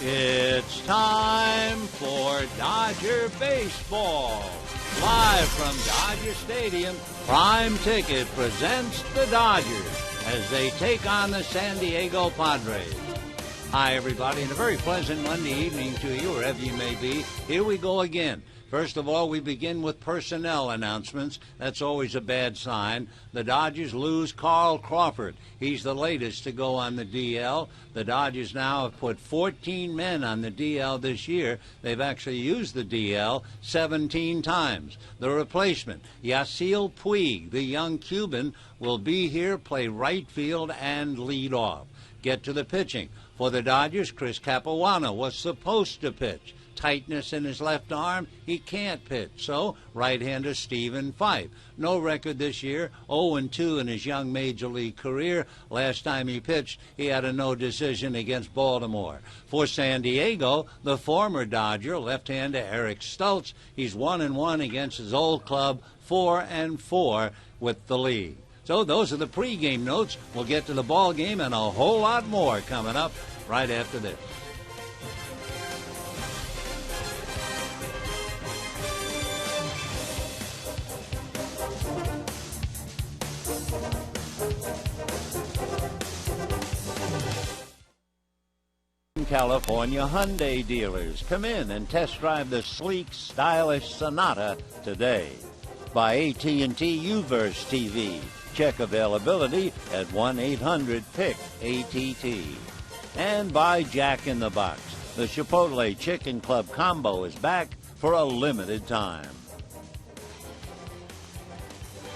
It's time for Dodger Baseball. Live from Dodger Stadium, Prime Ticket presents the Dodgers as they take on the San Diego Padres. Hi, everybody, and a very pleasant Monday evening to you, wherever you may be. Here we go again. First of all, we begin with personnel announcements. That's always a bad sign. The Dodgers lose Carl Crawford. He's the latest to go on the DL. The Dodgers now have put 14 men on the DL this year. They've actually used the DL 17 times. The replacement, Yasiel Puig, the young Cuban, will be here, play right field and lead off. Get to the pitching. For the Dodgers, Chris Capuano was supposed to pitch. Tightness in his left arm, he can't pitch. So, right-hander Stephen Fife. No record this year, 0-2 in his young major league career. Last time he pitched, he had a no decision against Baltimore. For San Diego, the former Dodger, left-hander Eric Stults, he's 1-1 against his old club, 4-4 with the league. So those are the pregame notes. We'll get to the ball game and a whole lot more coming up right after this. California Hyundai dealers. Come in and test drive the sleek, stylish Sonata today. By AT&T UVerse TV. Check availability at 1-800-PIC-ATT. And by Jack in the Box. The Chipotle Chicken Club combo is back for a limited time.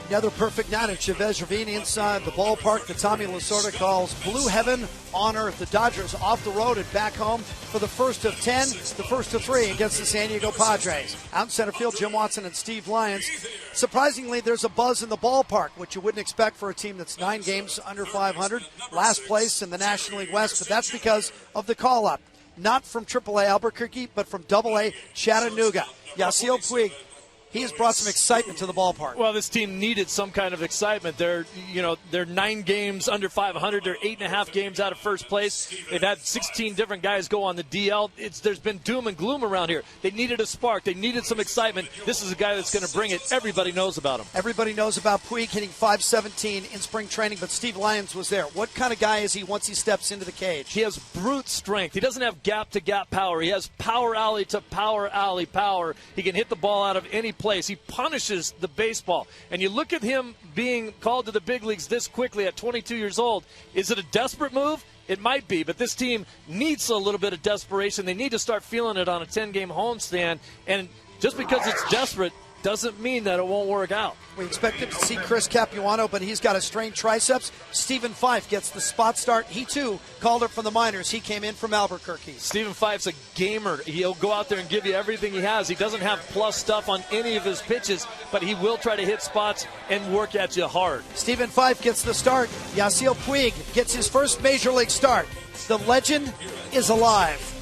Another perfect night at Chavez Ravine inside the ballpark that Tommy Lasorda calls Blue Heaven on Earth. The Dodgers off the road and back home for the first of 10, the first of 3 against the San Diego Padres. Out in center field, Jim Watson and Steve Lyons. Surprisingly, there's a buzz in the ballpark, which you wouldn't expect for a team that's 9 games under 500, last place in the National League West, but that's because of the call-up. Not from AAA Albuquerque, but from AA Chattanooga. Yasiel Puig. He has brought some excitement to the ballpark. Well, this team needed some kind of excitement. They're 9 games under 500. They're 8.5 games out of first place. They've had 16 different guys go on the DL. There's been doom and gloom around here. They needed a spark. They needed some excitement. This is a guy that's going to bring it. Everybody knows about him. Everybody knows about Puig hitting .517 in spring training, but Steve Lyons was there. What kind of guy is he once he steps into the cage? He has brute strength. He doesn't have gap-to-gap power. He has power alley to power alley power. He can hit the ball out of any place. He punishes the baseball. And you look at him being called to the big leagues this quickly at 22 years old. Is it a desperate move? It might be, but this team needs a little bit of desperation. They need to start feeling it on a 10-game homestand. And just because it's desperate doesn't mean that it won't work out. We expected to see Chris Capuano, but he's got a strained triceps. Stephen Fife gets the spot start. He, too, called up from the minors. He came in from Albuquerque. Stephen Fife's a gamer. He'll go out there and give you everything he has. He doesn't have plus stuff on any of his pitches, but he will try to hit spots and work at you hard. Stephen Fife gets the start. Yasiel Puig gets his first major league start. The legend is alive.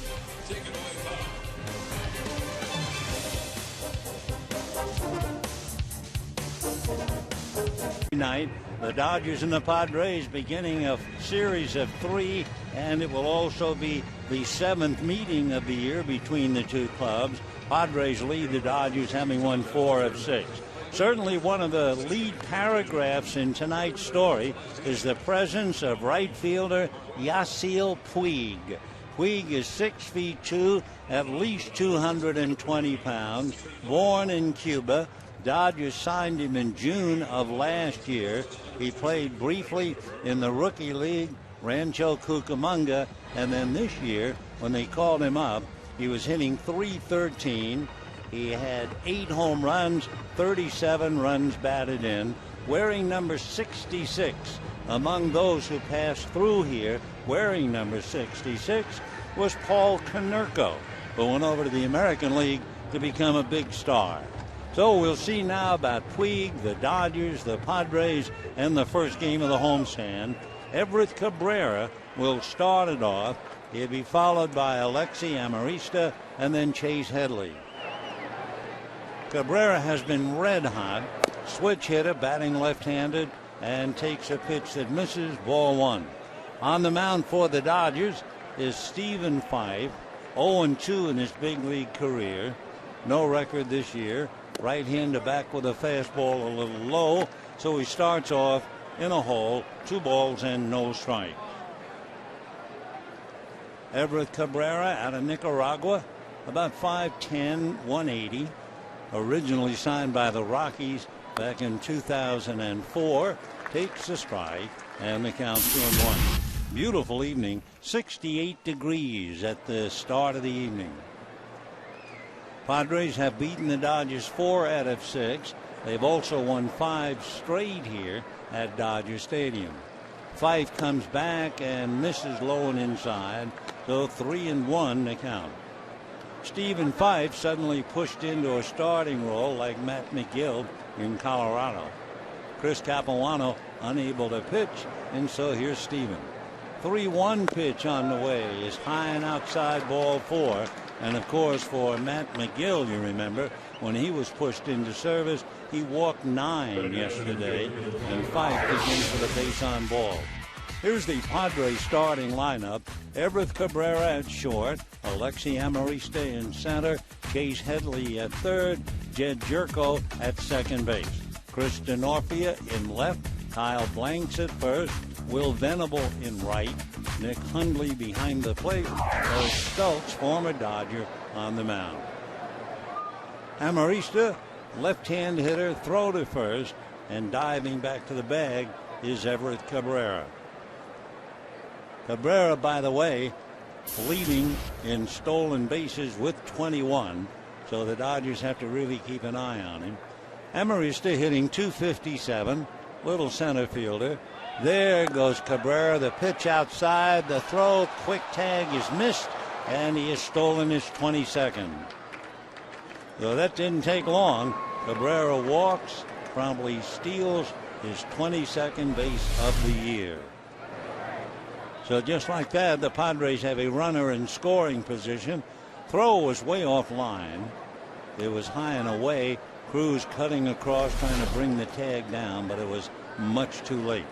Night, the Dodgers and the Padres beginning a series of 3, and it will also be the 7th meeting of the year between the two clubs. Padres lead the Dodgers, having won 4 of 6. Certainly one of the lead paragraphs in tonight's story is the presence of right fielder Yasiel Puig. Puig is 6'2", at least 220 pounds, born in Cuba. Dodgers signed him in June of last year. He played briefly in the rookie league, Rancho Cucamonga, and then this year, when they called him up, he was hitting .313. He had 8 home runs, 37 runs batted in, wearing number 66. Among those who passed through here wearing number 66 was Paul Konerko, who went over to the American League to become a big star. So we'll see now about Puig, the Dodgers, the Padres, and the first game of the homestand. Everett Cabrera will start it off. He'll be followed by Alexi Amarista and then Chase Headley. Cabrera has been red hot. Switch hitter, batting left-handed, and takes a pitch that misses, ball 1. On the mound for the Dodgers is Stephen Fife. 0-2 in his big league career. No record this year. Right-hander back with a fastball a little low, so he starts off in a hole, 2 balls and no strike. Everett Cabrera out of Nicaragua, about 5'10", 180. Originally signed by the Rockies back in 2004. Takes the strike, and the count 2-1. Beautiful evening, 68 degrees at the start of the evening. Padres have beaten the Dodgers 4 out of 6. They've also won 5 straight here at Dodger Stadium. Fife comes back and misses low and inside, so 3-1 the count. Stephen Fife suddenly pushed into a starting role like Matt McGill in Colorado. Chris Capuano unable to pitch, and so here's Stephen. 3-1 pitch on the way is high and outside, ball 4. And of course, for Matt McGill, you remember, when he was pushed into service, he walked 9 yesterday, and Fife begins for the base on ball. Here's the Padres starting lineup. Everett Cabrera at short, Alexi Amarista in center, Chase Headley at third, Jed Jerko at second base. Chris Denorfia in left, Kyle Blanks at first, Will Venable in right, Nick Hundley behind the plate, Eric Stults, former Dodger, on the mound. Amarista, left-hand hitter, throw to first, and diving back to the bag is Everett Cabrera. Cabrera, by the way, leading in stolen bases with 21, so the Dodgers have to really keep an eye on him. Amarista hitting .257, little center fielder. There goes Cabrera, the pitch outside, the throw, quick tag is missed, and he has stolen his 22nd. So that didn't take long. Cabrera walks, promptly steals his 22nd base of the year. So just like that, the Padres have a runner in scoring position. Throw was way off line. It was high and away. Cruz cutting across, trying to bring the tag down, but it was much too late.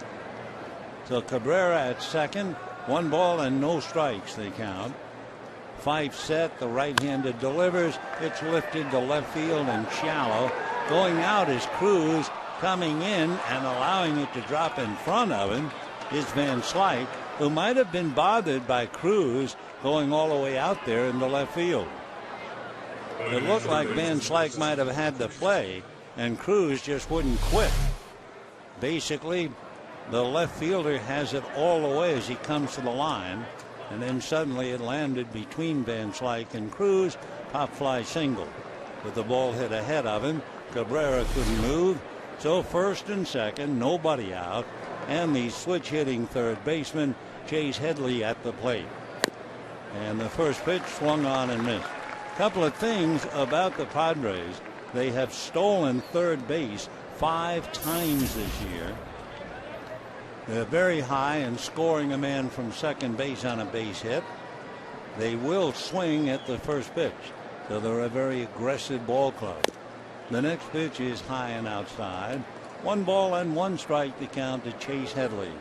So Cabrera at second, 1 ball and no strikes, they count. Fife set, the right-handed delivers. It's lifted to left field and shallow. Going out is Cruz. Coming in and allowing it to drop in front of him is Van Slyke, who might have been bothered by Cruz going all the way out there in the left field. It looked like Van Slyke might have had the play, and Cruz just wouldn't quit. Basically, the left fielder has it all the way as he comes to the line, and then suddenly it landed between Van Slyke and Cruz, pop fly single. With the ball hit ahead of him, Cabrera couldn't move, so first and second, nobody out, and the switch hitting third baseman, Chase Headley, at the plate. And the first pitch swung on and missed. Couple of things about the Padres. They have stolen third base 5 times this year. They're very high in scoring a man from second base on a base hit. They will swing at the first pitch, so they're a very aggressive ball club. The next pitch is high and outside. 1 ball and 1 strike to count to Chase Headley.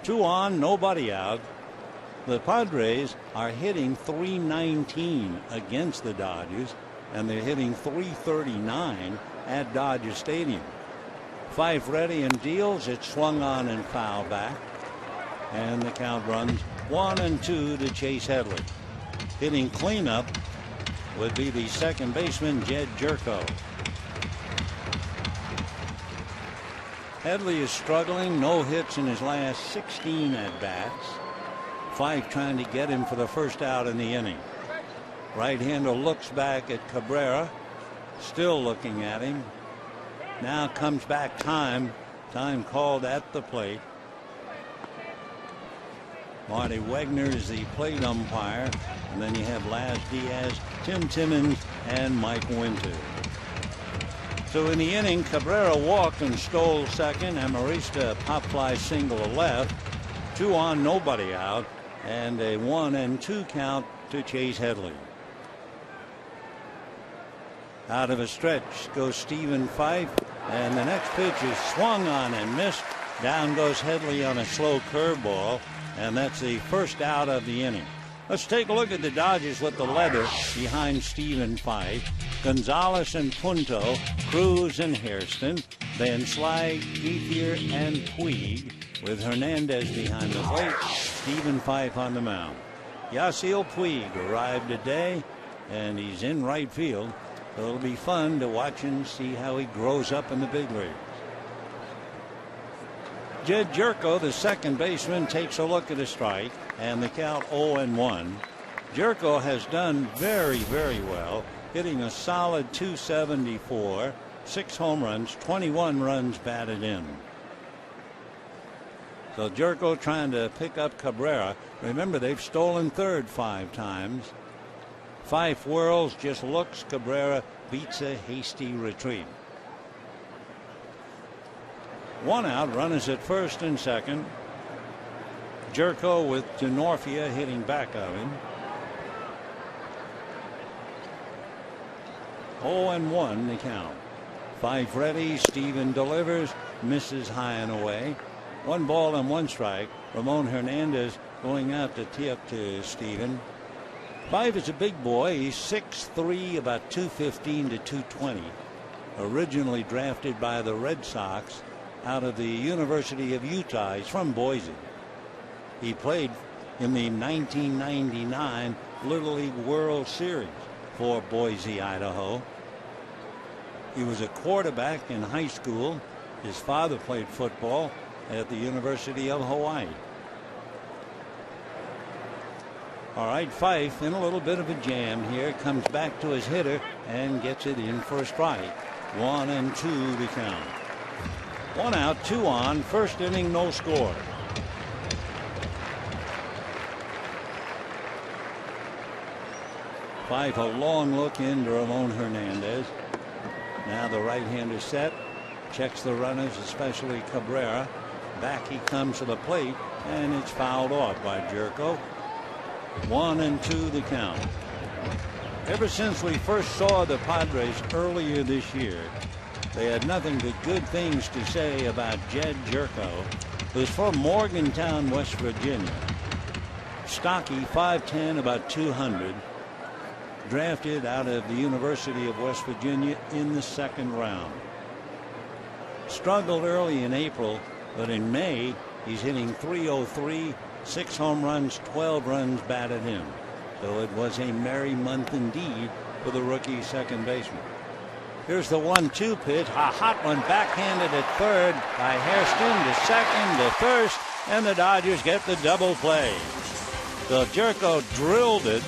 2 on, nobody out. The Padres are hitting .319 against the Dodgers, and they're hitting .339 at Dodger Stadium. Fife ready and deals. It swung on and fouled back, and the count runs 1-2 to Chase Headley. Hitting cleanup would be the second baseman, Jed Jerko. Headley is struggling. No hits in his last 16 at bats. Fife trying to get him for the first out in the inning. Right-hander looks back at Cabrera, still looking at him. Now comes back time called at the plate. Marty Wegner is the plate umpire, and then you have Laz Diaz, Tim Timmons, and Mike Winter. So in the inning, Cabrera walked and stole second. Amarista pop fly single to left. 2 on, nobody out, and a 1-2 count to Chase Headley. Out of a stretch goes Stephen Fife, and the next pitch is swung on and missed. Down goes Headley on a slow curveball, and that's the first out of the inning. Let's take a look at the Dodgers with the leather behind Stephen Fife, Gonzalez and Punto, Cruz and Hairston, then Sly, Ethier, and Puig, with Hernandez behind the plate, Stephen Fife on the mound. Yasiel Puig arrived today, and he's in right field. So it'll be fun to watch and see how he grows up in the big leagues. Jed Jerko, the second baseman, takes a look at a strike, and the count 0-1. Jerko has done very, very well, hitting a solid .274, 6 home runs, 21 runs batted in. So Jerko trying to pick up Cabrera. Remember, they've stolen third 5 times. Fife whirls, just looks. Cabrera beats a hasty retreat. 1 out, runners at first and second. Jerko with Denorfia hitting back of him. 0-1 the count. Fife ready. Steven delivers, misses high and away. 1 ball and 1 strike. Ramon Hernandez going out to tee up to Steven. Fife is a big boy. He's 6'3", about 215 to 220. Originally drafted by the Red Sox out of the University of Utah. He's from Boise. He played in the 1999 Little League World Series for Boise, Idaho. He was a quarterback in high school. His father played football at the University of Hawaii. All right, Fife in a little bit of a jam here. Comes back to his hitter and gets it in for a strike. 1-2 the count. 1 out, 2 on. First inning, no score. Fife a long look into Ramon Hernandez. Now the right-hander set. Checks the runners, especially Cabrera. Back he comes to the plate, and it's fouled off by Jerko. 1-2 the count. Ever since we first saw the Padres earlier this year, they had nothing but good things to say about Jed Jerko, who's from Morgantown, West Virginia. Stocky, 5'10", about 200. Drafted out of the University of West Virginia in the 2nd round. Struggled early in April, but in May he's hitting .303. 6 home runs, 12 runs batted in. So it was a merry month indeed for the rookie second baseman. Here's the 1-2 pitch. A hot one backhanded at third by Hairston to second to first, and the Dodgers get the double play. So Jerko drilled it,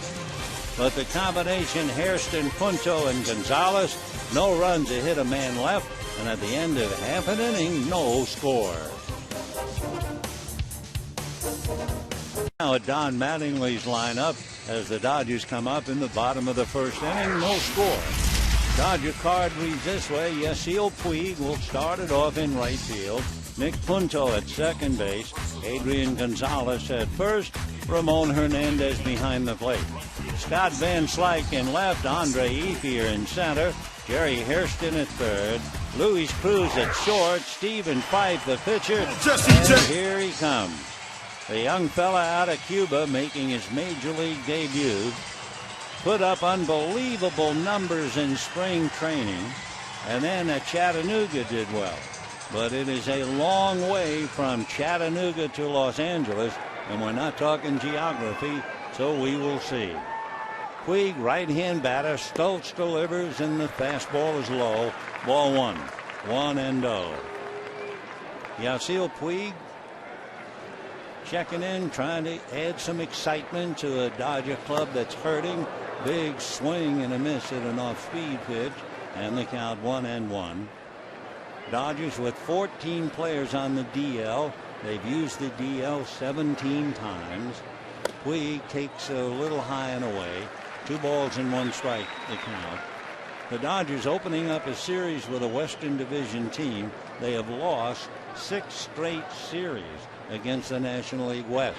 but the combination Hairston, Punto, and Gonzalez, no runs to hit a man left, and at the end of half an inning, no score. Now at Don Mattingly's lineup as the Dodgers come up in the bottom of the 1st inning, no score. Dodger card reads this way. Yasiel Puig will start it off in right field. Nick Punto at second base. Adrian Gonzalez at first. Ramon Hernandez behind the plate. Scott Van Slyke in left. Andre Ethier in center. Jerry Hairston at third. Luis Cruz at short. Stephen Fife the pitcher. And here he comes. The young fella out of Cuba making his major league debut. Put up unbelievable numbers in spring training. And then at Chattanooga did well. But it is a long way from Chattanooga to Los Angeles. And we're not talking geography, so we will see. Puig, right-hand batter. Stults delivers, and the fastball is low. Ball 1. 1-0. Yasiel Puig checking in, trying to add some excitement to a Dodger club that's hurting. Big swing and a miss at an off-speed pitch, and the count 1-1. Dodgers with 14 players on the DL. They've used the DL 17 times. Puig takes a little high and away. 2 balls and 1 strike the count. The Dodgers opening up a series with a Western Division team. They have lost 6 straight series against the National League West.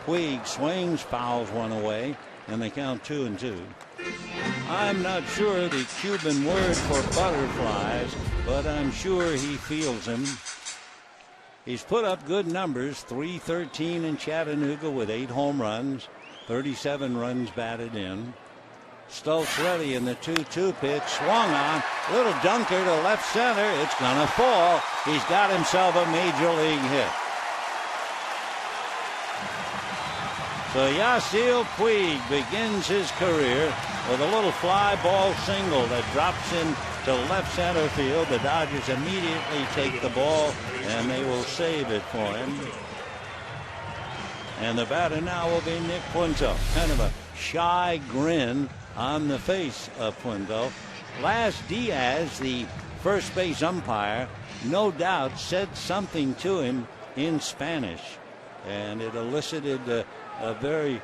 Puig swings, fouls one away, and they count 2-2. I'm not sure the Cuban word for butterflies, but I'm sure he feels them. He's put up good numbers, .313 in Chattanooga with 8 home runs, 37 runs batted in. Stults ready in the 2-2 pitch. Swung on. Little dunker to left center. It's going to fall. He's got himself a major league hit. So Yasiel Puig begins his career with a little fly ball single that drops into left center field. The Dodgers immediately take the ball, and they will save it for him. And the batter now will be Nick Punto. Kind of a shy grin on the face of Punto. Last Diaz, the first base umpire, no doubt said something to him in Spanish, and it elicited a very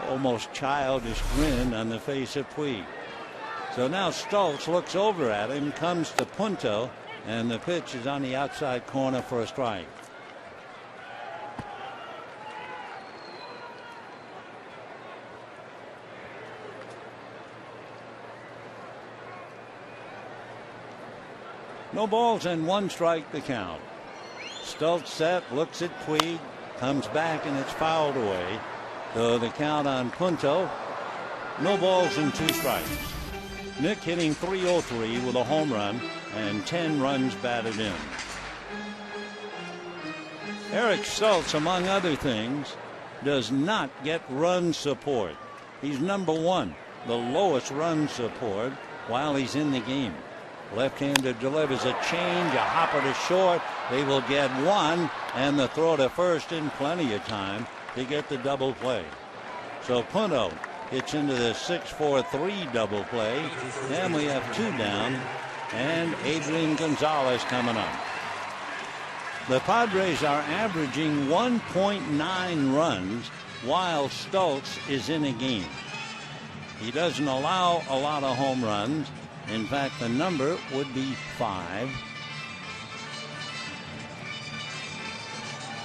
almost childish grin on the face of Puig. So now Stults looks over at him, comes to Punto, and the pitch is on the outside corner for a strike. No balls and 1 strike the count. Stults set, looks at Puig, comes back, and it's fouled away. So the count on Punto, no balls and 2 strikes. Nick hitting .303 with a home run and 10 runs batted in. Eric Stults, among other things, does not get run support. He's number 1, the lowest run support while he's in the game. Left-hander delivers a change, a hopper to short. They will get 1, and the throw to first in plenty of time to get the double play. So Punto hits into the 6-4-3 double play, and we have 2 down, and Adrian Gonzalez coming up. The Padres are averaging 1.9 runs while Stults is in a game. He doesn't allow a lot of home runs. In fact, the number would be 5.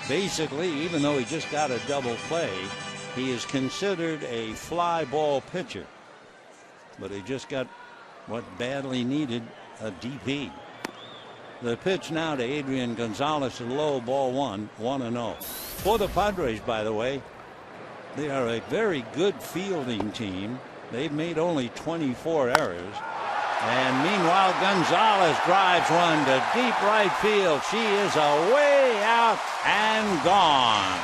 Basically, even though he just got a double play, he is considered a fly ball pitcher. But he just got what badly needed, a DP. The pitch now to Adrian Gonzalez, low, ball 1, 1-0. For the Padres, by the way, they are a very good fielding team. They've made only 24 errors. And meanwhile, Gonzalez drives one to deep right field. She is away out and gone.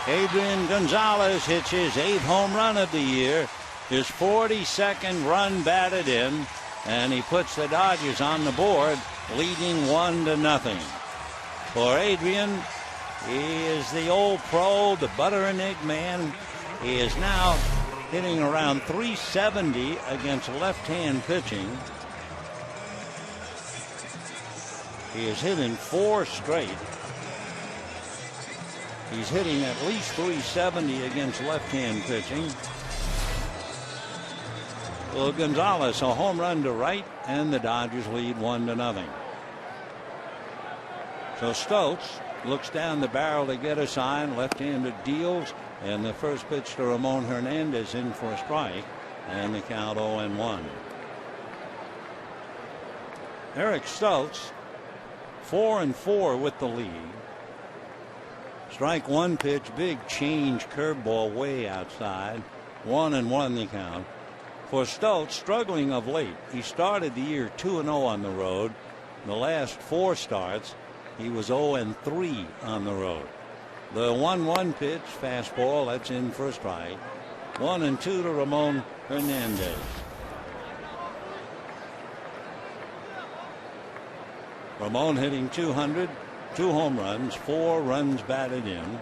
Adrian Gonzalez hits his 8th home run of the year, his 42nd run batted in, and he puts the Dodgers on the board, leading 1-0. For Adrian, he is the old pro, the butter and egg man. He is now hitting around .370 against left-hand pitching. He is hitting 4 straight. He's hitting at least .370 against left-hand pitching. Well, Gonzalez, a home run to right, and the Dodgers lead 1-0. So Stults looks down the barrel to get a sign. Left-handed deals. And the first pitch to Ramon Hernandez in for a strike, and the count 0-1. Eric Stults 4-4 with the lead. Strike 1 pitch, big change curveball way outside. 1-1 the count. For Stults, struggling of late. He started the year 2-0 on the road. The last 4 starts, he was 0-3 on the road. The 1-1 pitch, fastball, that's in for a strike. 1-2 to Ramon Hernandez. Ramon hitting .200, 2 home runs, 4 runs batted in.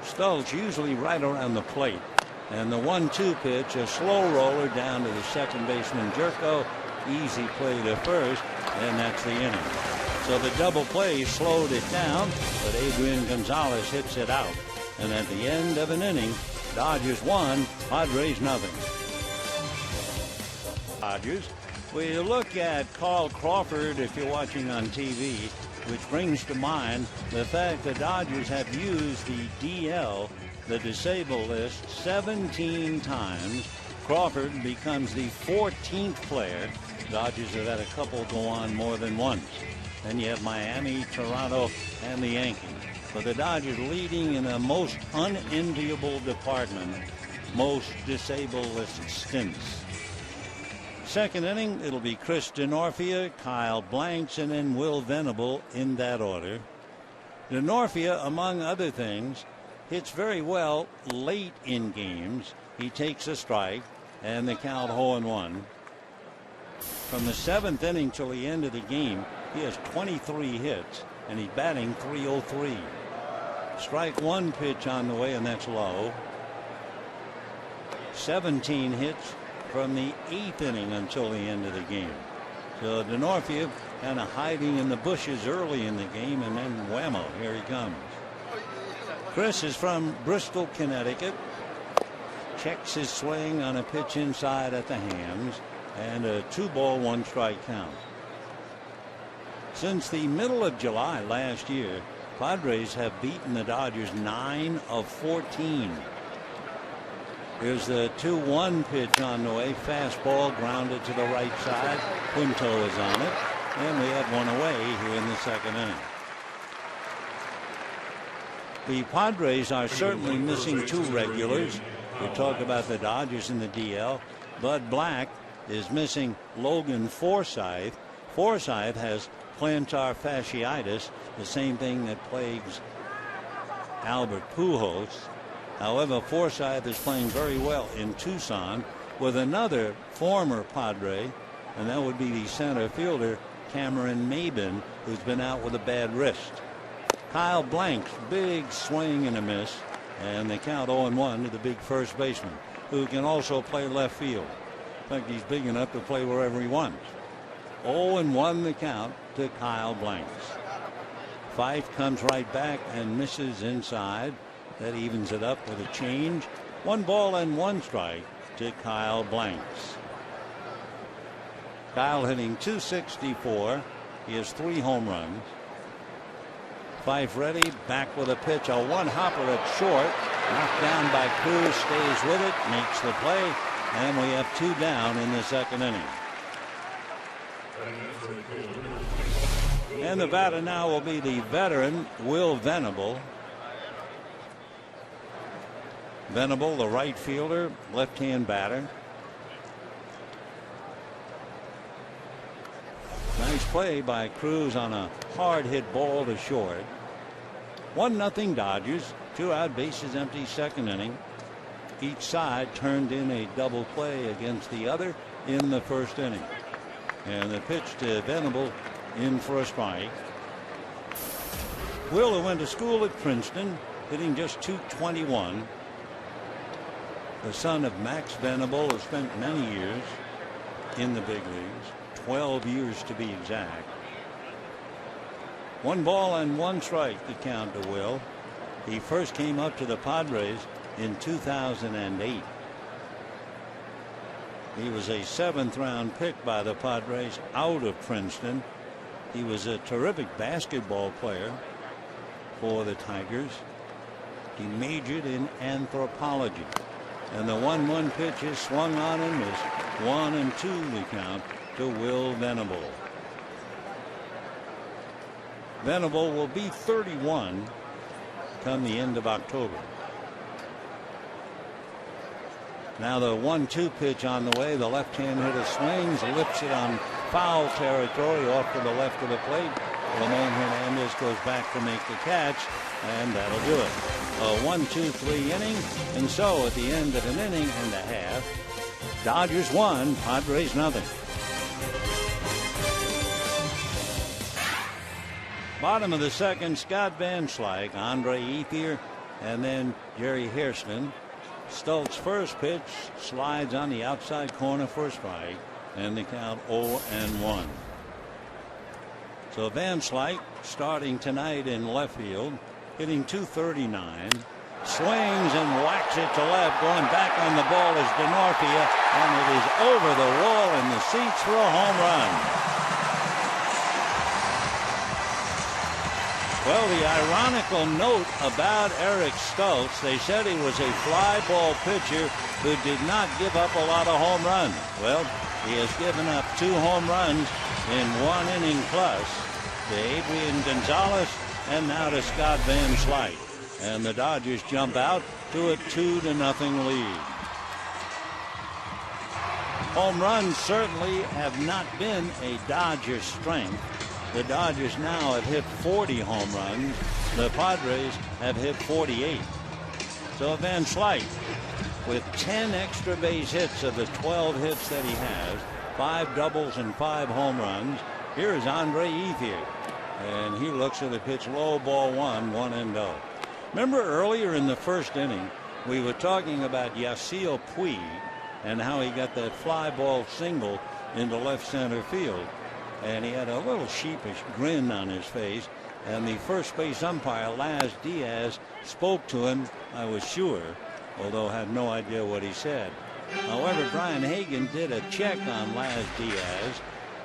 Stults usually right around the plate. And the 1-2 pitch, a slow roller down to the second baseman Jerko. Easy play to first, and that's the inning. So the double play slowed it down, but Adrian Gonzalez hits it out. And at the end of an inning, Dodgers 1, Padres 0. Dodgers. We look at Carl Crawford if you're watching on TV, which brings to mind the fact the Dodgers have used the DL, the disabled list, 17 times. Crawford becomes the 14th player. Dodgers have had a couple go on more than once. Then you have Miami, Toronto, and the Yankees. But the Dodgers leading in a most unenviable department, most disabled stints. Second inning, it'll be Chris Denorfia, Kyle Blanks, and then Will Venable in that order. Denorfia, among other things, hits very well late in games. He takes a strike, and the count 0-1. From the seventh inning till the end of the game, he has 23 hits, and he's batting .303. Strike one pitch on the way, and that's low. 17 hits from the eighth inning until the end of the game. So Denorfia kind of hiding in the bushes early in the game, and then whammo, here he comes. Chris is from Bristol, Connecticut. Checks his swing on a pitch inside at the hands, and a 2-ball, 1-strike count. Since the middle of July last year, Padres have beaten the Dodgers 9 of 14. Here's the 2-1 pitch on the way. Fastball grounded to the right side. Quinto is on it. And we have one away here in the second inning. The Padres are certainly missing two regulars. We talk about the Dodgers in the DL. Bud Black is missing Logan Forsythe. Forsythe has plantar fasciitis, the same thing that plagues Albert Pujols. However, Forsythe is playing very well in Tucson with another former Padre, and that would be the center fielder Cameron Maybin, who's been out with a bad wrist. Kyle Blanks, big swing and a miss, and they count 0-1 to the big first baseman, who can also play left field. In fact, he's big enough to play wherever he wants. 0-1 the count to Kyle Blanks. Fife comes right back and misses inside. That evens it up with a change. 1 ball and 1 strike to Kyle Blanks. Kyle hitting .264. He has 3 home runs. Fife ready, back with a pitch, a one-hopper at short. Knocked down by Cruz, stays with it, makes the play, and we have 2 down in the second inning. And the batter now will be the veteran Will Venable. Venable, the right fielder, left-hand batter. Nice play by Cruz on a hard hit ball to short. 1-0 Dodgers. 2 out, bases empty, second inning. Each side turned in a double play against the other in the first inning. And the pitch to Venable in for a strike. Will, who went to school at Princeton, hitting just .221. The son of Max Venable, has spent many years in the big leagues, 12 years to be exact. 1 ball and 1 strike the count to Will. He first came up to the Padres in 2008. He was a 7th-round pick by the Padres out of Princeton. He was a terrific basketball player for the Tigers. He majored in anthropology. And the 1-1 pitch is swung on and missed. 1-2 the count to Will Venable. Venable will be 31 come the end of October. Now the 1-2 pitch on the way. The left-hand hitter swings, lifts it on foul territory off to the left of the plate. Ramon Hernandez goes back to make the catch, and that'll do it. A 1-2-3 inning, and so at the end of an inning and a half, Dodgers 1, Padres nothing. Bottom of the second, Scott Van Slyke, Andre Ethier, and then Jerry Hairston. Stults' first pitch slides on the outside corner for a strike, and the count 0-1. So Van Slyke starting tonight in left field, hitting .239. Swings and whacks it to left. Going back on the ball is Denorfia, and it is over the wall in the seats for a home run. Well, the ironical note about Eric Stults, they said he was a fly ball pitcher who did not give up a lot of home runs. Well, he has given up 2 home runs in 1 inning plus. to Adrian Gonzalez, and now to Scott Van Slyke. And the Dodgers jump out to a 2-0 lead. Home runs certainly have not been a Dodger strength. The Dodgers now have hit 40 home runs. The Padres have hit 48. So Van Slyke, with 10 extra base hits of the 12 hits that he has, 5 doubles and 5 home runs. Here's Andre Ethier, and he looks at the pitch low, ball 1-0. Remember earlier in the first inning, we were talking about Yasiel Puig and how he got that fly ball single into left center field. And he had a little sheepish grin on his face. And the first base umpire, Laz Diaz, spoke to him, I was sure, although had no idea what he said. However, Brian Hagan did a check on Laz Diaz.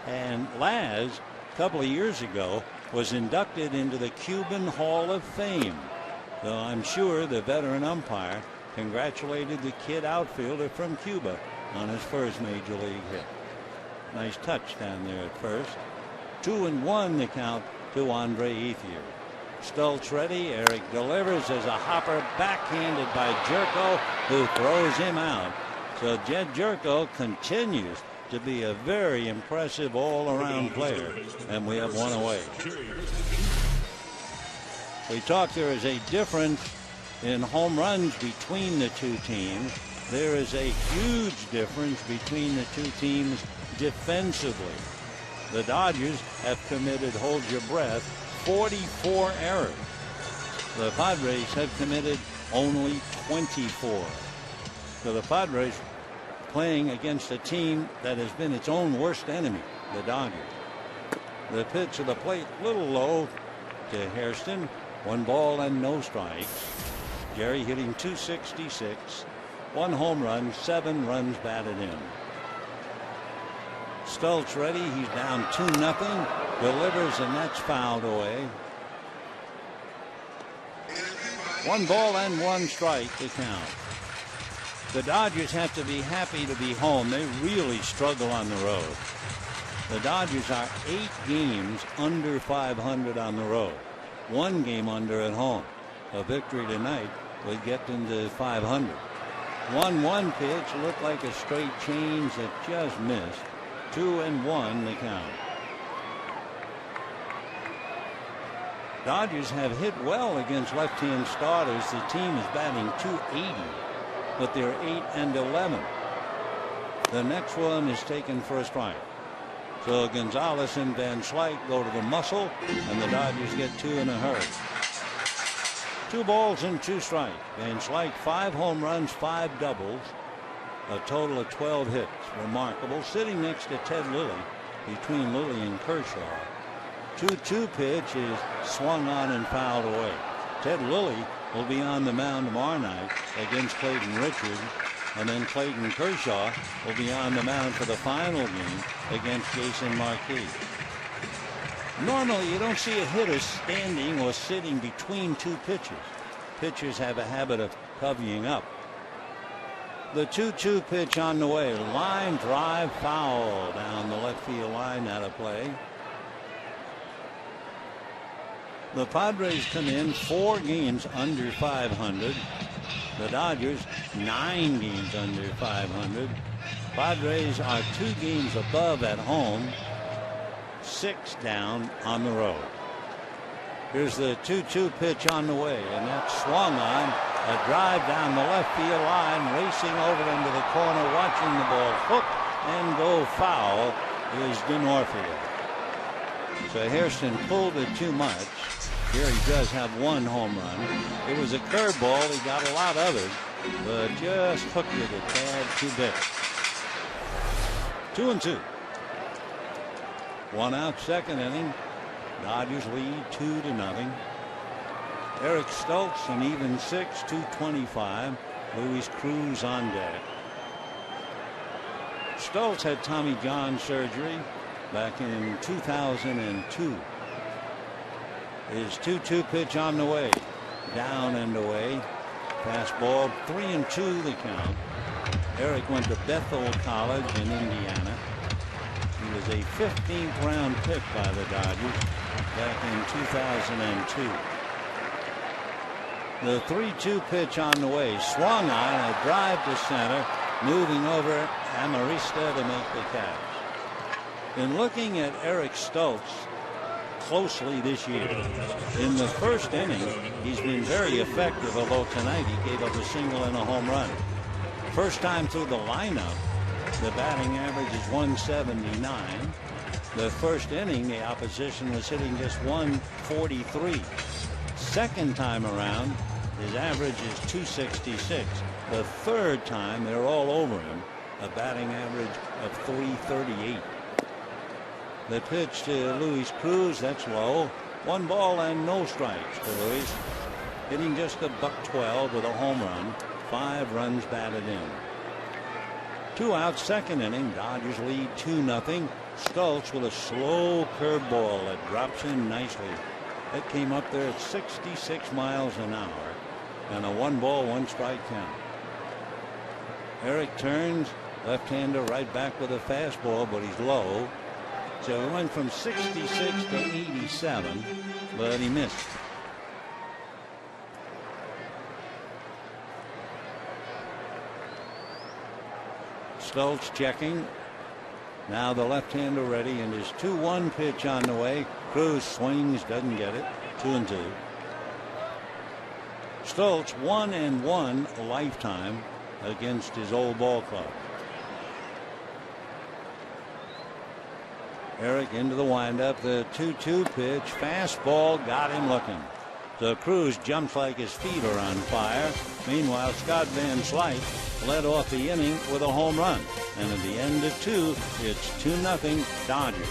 And Laz, a couple of years ago, was inducted into the Cuban Hall of Fame. So I'm sure the veteran umpire congratulated the kid outfielder from Cuba on his first major league hit. Nice touch down there at first. 2-1 the count to Andre Ethier. Stults ready. Eric delivers as a hopper backhanded by Jerko, who throws him out. So Jed Jerko continues to be a very impressive all-around player, and we have one away. We talked there is a difference in home runs between the two teams. There is a huge difference between the two teams defensively. The Dodgers have committed, hold your breath, 44 errors. The Padres have committed only 24. So the Padres playing against a team that has been its own worst enemy, the Dodgers. The pitch to the plate, a little low to Hairston. 1 ball and no strikes. Jerry hitting .266, 1 home run, 7 runs batted in. Stults ready. He's down 2-0. Delivers, and that's fouled away. 1 ball and 1 strike to count. The Dodgers have to be happy to be home. They really struggle on the road. The Dodgers are 8 games under 500 on the road. 1 game under at home. A victory tonight would get them to 500. 1-1 pitch looked like a straight change that just missed. 2-1 the count. Dodgers have hit well against left-hand starters. The team is batting .280, but they're 8-11. The next one is taken for a strike. So Gonzalez and Van Slyke go to the muscle, and the Dodgers get 2 in a hurry. 2 balls and 2 strikes. Van Slyke 5 home runs, 5 doubles, a total of 12 hits. Remarkable. Sitting next to Ted Lilly, between Lilly and Kershaw. 2-2 pitch is swung on and fouled away. Ted Lilly will be on the mound tomorrow night against Clayton Richards, and then Clayton Kershaw will be on the mound for the final game against Jason Marquis. Normally, you don't see a hitter standing or sitting between 2 pitches. Pitchers have a habit of covying up. The 2-2 pitch on the way. Line drive foul down the left field line, out of play. The Padres come in 4 games under 500. The Dodgers 9 games under 500. Padres are 2 games above at home, 6 down on the road. Here's the 2-2 pitch on the way, and that's swung on. A drive down the left field line, racing over into the corner, watching the ball hook and go foul is Denorfia. So Hairston pulled it too much. Here he does have 1 home run. It was a curveball. He got a lot of it, but just hooked it a tad too big. 2-2. 1 out, second inning. Dodgers lead 2-0. Eric Stults an even 6, 225. Luis Cruz on deck. Stults had Tommy John surgery back in 2002. His 2-2 pitch on the way. Down and away. Fastball, 3-2 the count. Eric went to Bethel College in Indiana. He was a 15th round pick by the Dodgers. back in 2002. The 3-2 pitch on the way, swung on, a drive to center, moving over Amarista to make the catch. In looking at Eric Stults closely this year, in the first inning he's been very effective, although tonight he gave up a single and a home run. First time through the lineup, the batting average is 179. The first inning the opposition was hitting just 143. Second time around his average is 266. The third time they're all over him, a batting average of 338. The pitch to Luis Cruz, that's low. 1 ball and no strikes to Luis, hitting just a .112 with a home run. 5 runs batted in. 2 out, second inning. Dodgers lead 2-0. Stults with a slow curveball that drops in nicely. That came up there at 66 miles an hour, and a 1 ball, 1 strike count. Eric turns, left-hander right back with a fastball, but he's low. So he went from 66 to 87, but he missed. Stults checking. Now the left-hander ready, and his 2-1 pitch on the way. Cruz swings, doesn't get it. 2-2. Stults 1-1 lifetime against his old ball club. Eric into the windup. The 2-2 pitch, fastball, got him looking. So Cruz jumps like his feet are on fire. Meanwhile, Scott Van Slyke led off the inning with a home run. And at the end of 2, it's 2-0 Dodgers.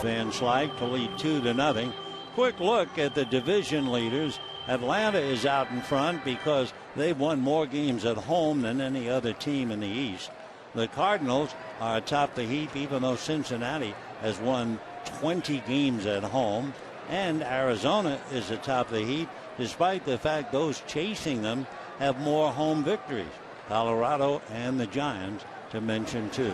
Van Slyke to lead 2-0. Quick look at the division leaders. Atlanta is out in front because they've won more games at home than any other team in the East. The Cardinals are atop the heap, even though Cincinnati has won 20 games at home. And Arizona is atop the heap, despite the fact those chasing them have more home victories. Colorado and the Giants, to mention 2.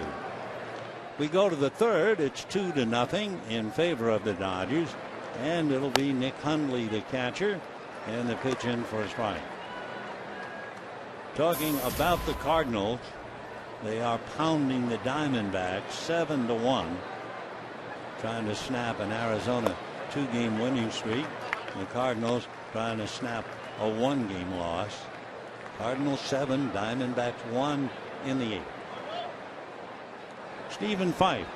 We go to the third. It's 2-0 in favor of the Dodgers. And it'll be Nick Hundley, the catcher, and the pitch in for a strike. Talking about the Cardinals, they are pounding the Diamondbacks 7-1, trying to snap an Arizona 2-game winning streak. The Cardinals trying to snap a 1-game loss. Cardinals 7, Diamondbacks 1 in the 8th. Stephen Fife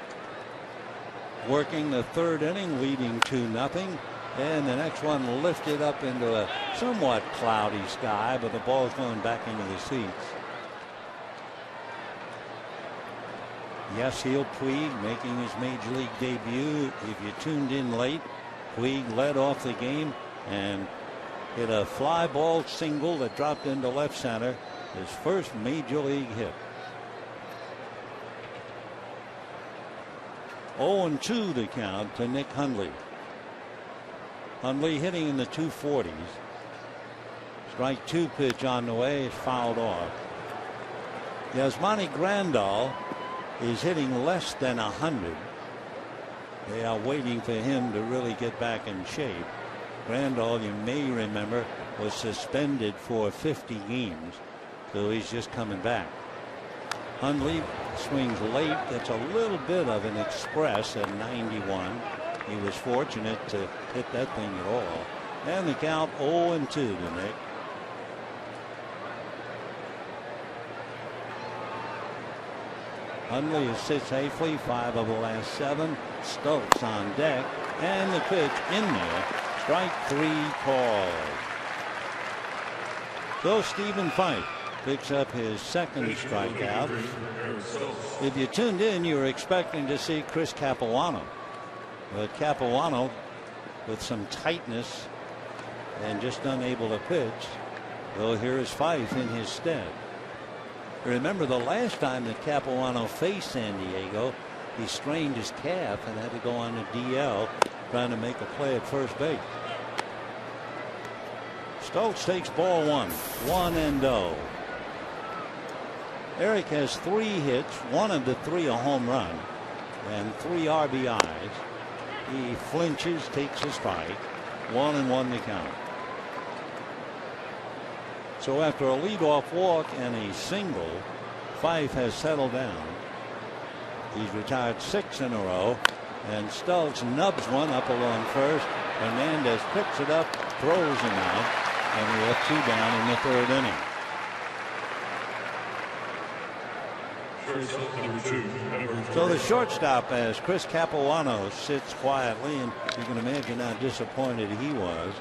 working the third inning, leading 2-0. And the next one lifted up into a somewhat cloudy sky, but the ball's going back into the seats. Yasiel Puig making his major league debut. If you tuned in late, Puig led off the game and hit a fly ball single that dropped into left center. His first major league hit. 0-2 the count to Nick Hundley. Hundley hitting in the 240s. Strike 2 pitch on the way is fouled off. Yasmani Grandal is hitting less than 100. They are waiting for him to really get back in shape. Grandal, you may remember, was suspended for 50 games, so he's just coming back. Hundley swings late, gets a little bit of an express at 91. He was fortunate to hit that thing at all. And the count 0-2 to Nick. Hundley has sit safely, 5 of the last 7. Stults on deck, and the pitch in there. Strike 3 called. So Stephen Fife picks up his second strikeout. If you tuned in, you were expecting to see Chris Capuano. But Capuano, with some tightness and just unable to pitch. Well, here is Fife in his stead. Remember the last time that Capuano faced San Diego, he strained his calf and had to go on a DL trying to make a play at first base. Stults takes ball 1, 1-0. Eric has 3 hits, 1 of the 3 a home run. and 3 RBIs. He flinches, takes a strike. 1-1 the count. So after a leadoff walk and a single, Fife has settled down. He's retired 6 in a row, and Stults nubs one up along first. Hernandez picks it up, throws him out, and we have 2 down in the 3rd inning. So the shortstop, as Chris Capuano sits quietly, and you can imagine how disappointed he was.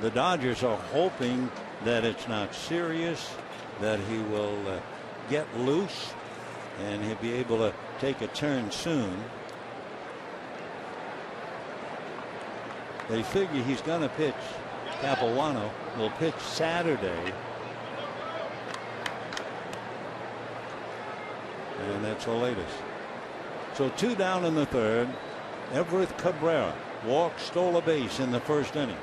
The Dodgers are hoping that it's not serious, that he will get loose, and he'll be able to take a turn soon. They figure he's going to pitch. Capuano will pitch Saturday. And that's the latest. So 2 down in the 3rd. Everett Cabrera walked, stole a base in the 1st inning.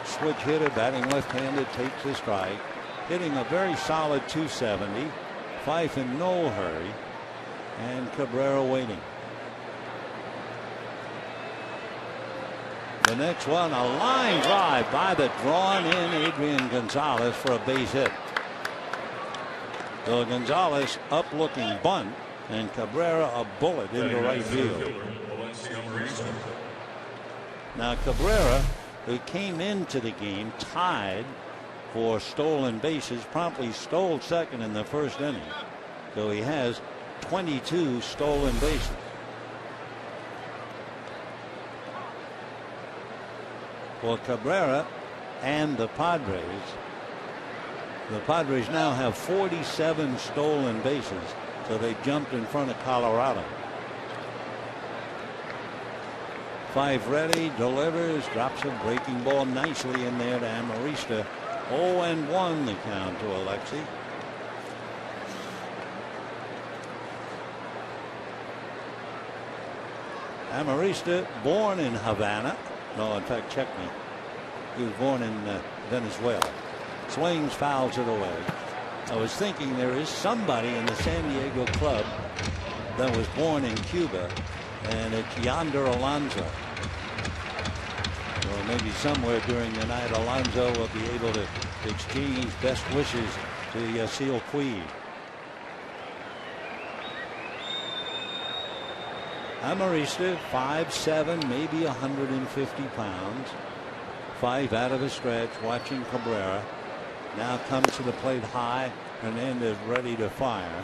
Switch hitter, batting left-handed, takes a strike. Hitting a very solid 270. Fife in no hurry. And Cabrera waiting. The next one, a line drive by the drawn-in Adrian Gonzalez for a base hit. So Gonzalez up looking bunt, and Cabrera a bullet into right field. Now Cabrera, who came into the game tied for stolen bases, promptly stole second in the 1st inning. So he has 22 stolen bases. For Cabrera and the Padres now have 47 stolen bases, so they jumped in front of Colorado. Five ready, delivers, drops a breaking ball nicely in there to Amarista. 0-1 the count to Alexi. Amarista, born in Havana. No, in fact, check me. He was born in Venezuela. Swings, fouls it away. I was thinking there is somebody in the San Diego club that was born in Cuba, and it's Yonder Alonso. Or maybe somewhere during the night, Alonso will be able to exchange best wishes to Yasiel Puig. Amarista, 5'7", maybe 150 pounds. 5 out of a stretch, watching Cabrera. Now comes to the plate high. Hernandez ready to fire.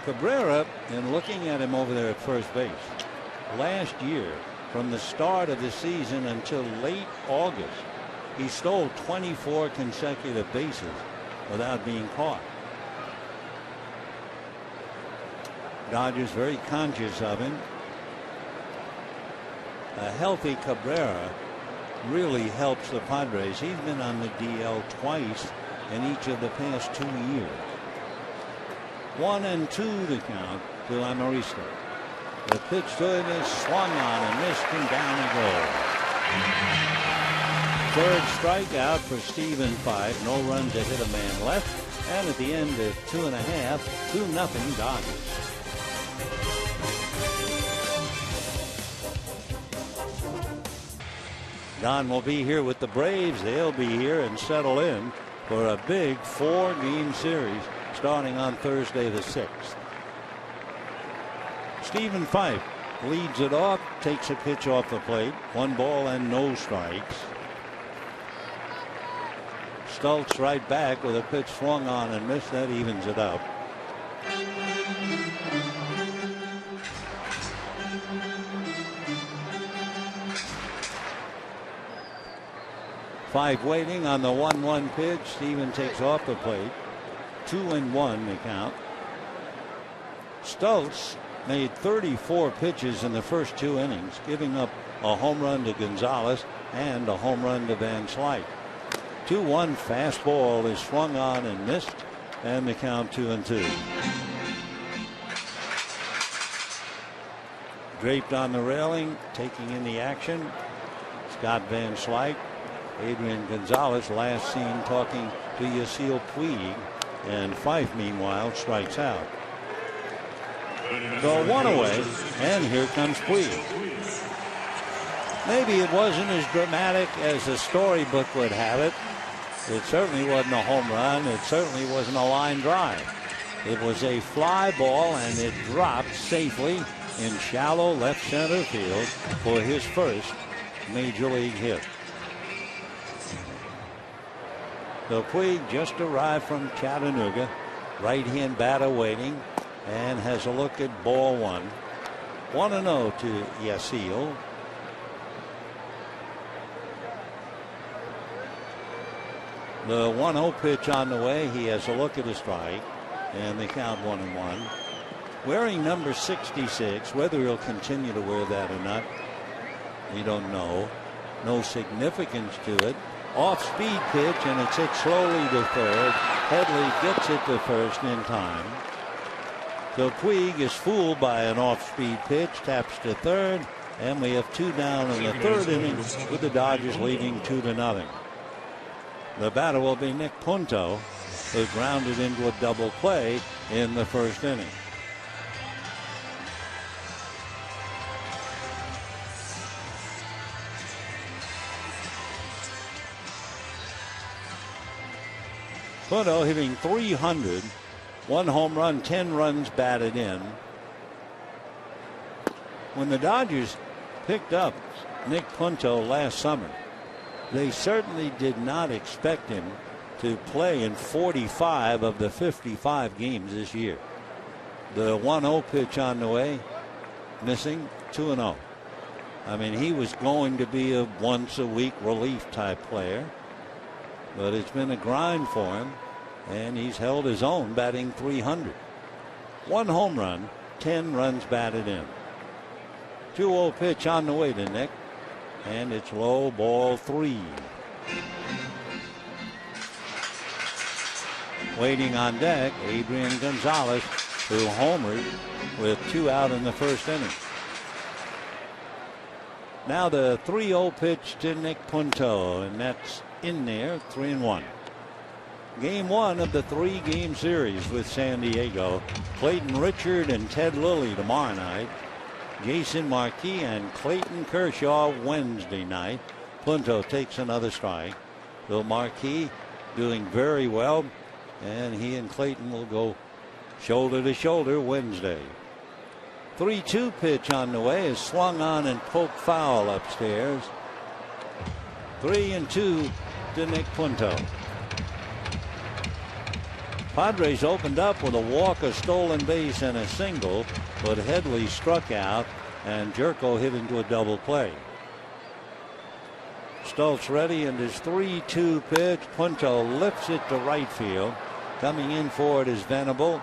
Cabrera, in looking at him over there at first base, last year, from the start of the season until late August, he stole 24 consecutive bases without being caught. Dodgers very conscious of him. A healthy Cabrera really helps the Padres. He's been on the DL twice in each of the past 2 years. 1-2 the count to Amarista. The pitch to him is swung on and missed, and down he goes. Third strikeout for Stephen Fife. No runs to hit a man left. And at the end of 2.5, 2-0 Dodgers. Don will be here with the Braves. They'll be here and settle in for a big 4-game series starting on Thursday the 6th. Stephen Fife leads it off, takes a pitch off the plate. 1 ball and no strikes. Stults right back with a pitch swung on and missed. That evens it up. Five waiting on the 1-1 pitch. Steven takes off the plate. 2-1 the count. Stults made 34 pitches in the first 2 innings, giving up a home run to Gonzalez and a home run to Van Slyke. 2-1 fastball is swung on and missed, and the count 2-2. Draped on the railing, taking in the action, Scott Van Slyke. Adrian Gonzalez last seen talking to Yasiel Puig, and Fife meanwhile strikes out. So 1 away, and here comes Puig. Maybe it wasn't as dramatic as the storybook would have it. It certainly wasn't a home run. It certainly wasn't a line drive. It was a fly ball, and it dropped safely in shallow left center field for his first major league hit. So Puig just arrived from Chattanooga, right-hand batter waiting, and has a look at ball one. 1-0 to Yasiel. The 1-0 pitch on the way. He has a look at a strike, and they count 1-1. Wearing number 66, whether he'll continue to wear that or not, we don't know. No significance to it. Off-speed pitch, and it's hit slowly to third. Headley gets it to first in time. So Puig is fooled by an off-speed pitch, taps to third, and we have 2 down in the third inning with the Dodgers leading 2-0. The batter will be Nick Punto, who grounded into a double play in the first inning. Punto hitting .300, 1 home run, 10 runs batted in. When the Dodgers picked up Nick Punto last summer, they certainly did not expect him to play in 45 of the 55 games this year. The 1-0 pitch on the way, missing, 2-0. I mean, he was going to be a once-a-week relief type player, but it's been a grind for him, and he's held his own, batting .300. 1 home run, 10 runs batted in. 2-0 pitch on the way to Nick, and it's low, ball 3. Waiting on deck, Adrian Gonzalez, who homered with 2 out in the first inning. Now the 3-0 pitch to Nick Punto, and that's in there, 3-1. Game 1 of the 3-game series with San Diego. Clayton Richard and Ted Lilly tomorrow night. Jason Marquis and Clayton Kershaw Wednesday night. Punto takes another strike. Bill Marquis doing very well, and he and Clayton will go shoulder to shoulder Wednesday. 3-2 pitch on the way is swung on and poked foul upstairs. 3-2 to Nick Punto. Padres opened up with a walk, a stolen base, and a single, but Headley struck out, and Jerko hit into a double play. Stults ready, and his 3-2 pitch. Punto lifts it to right field. Coming in for it is Venable,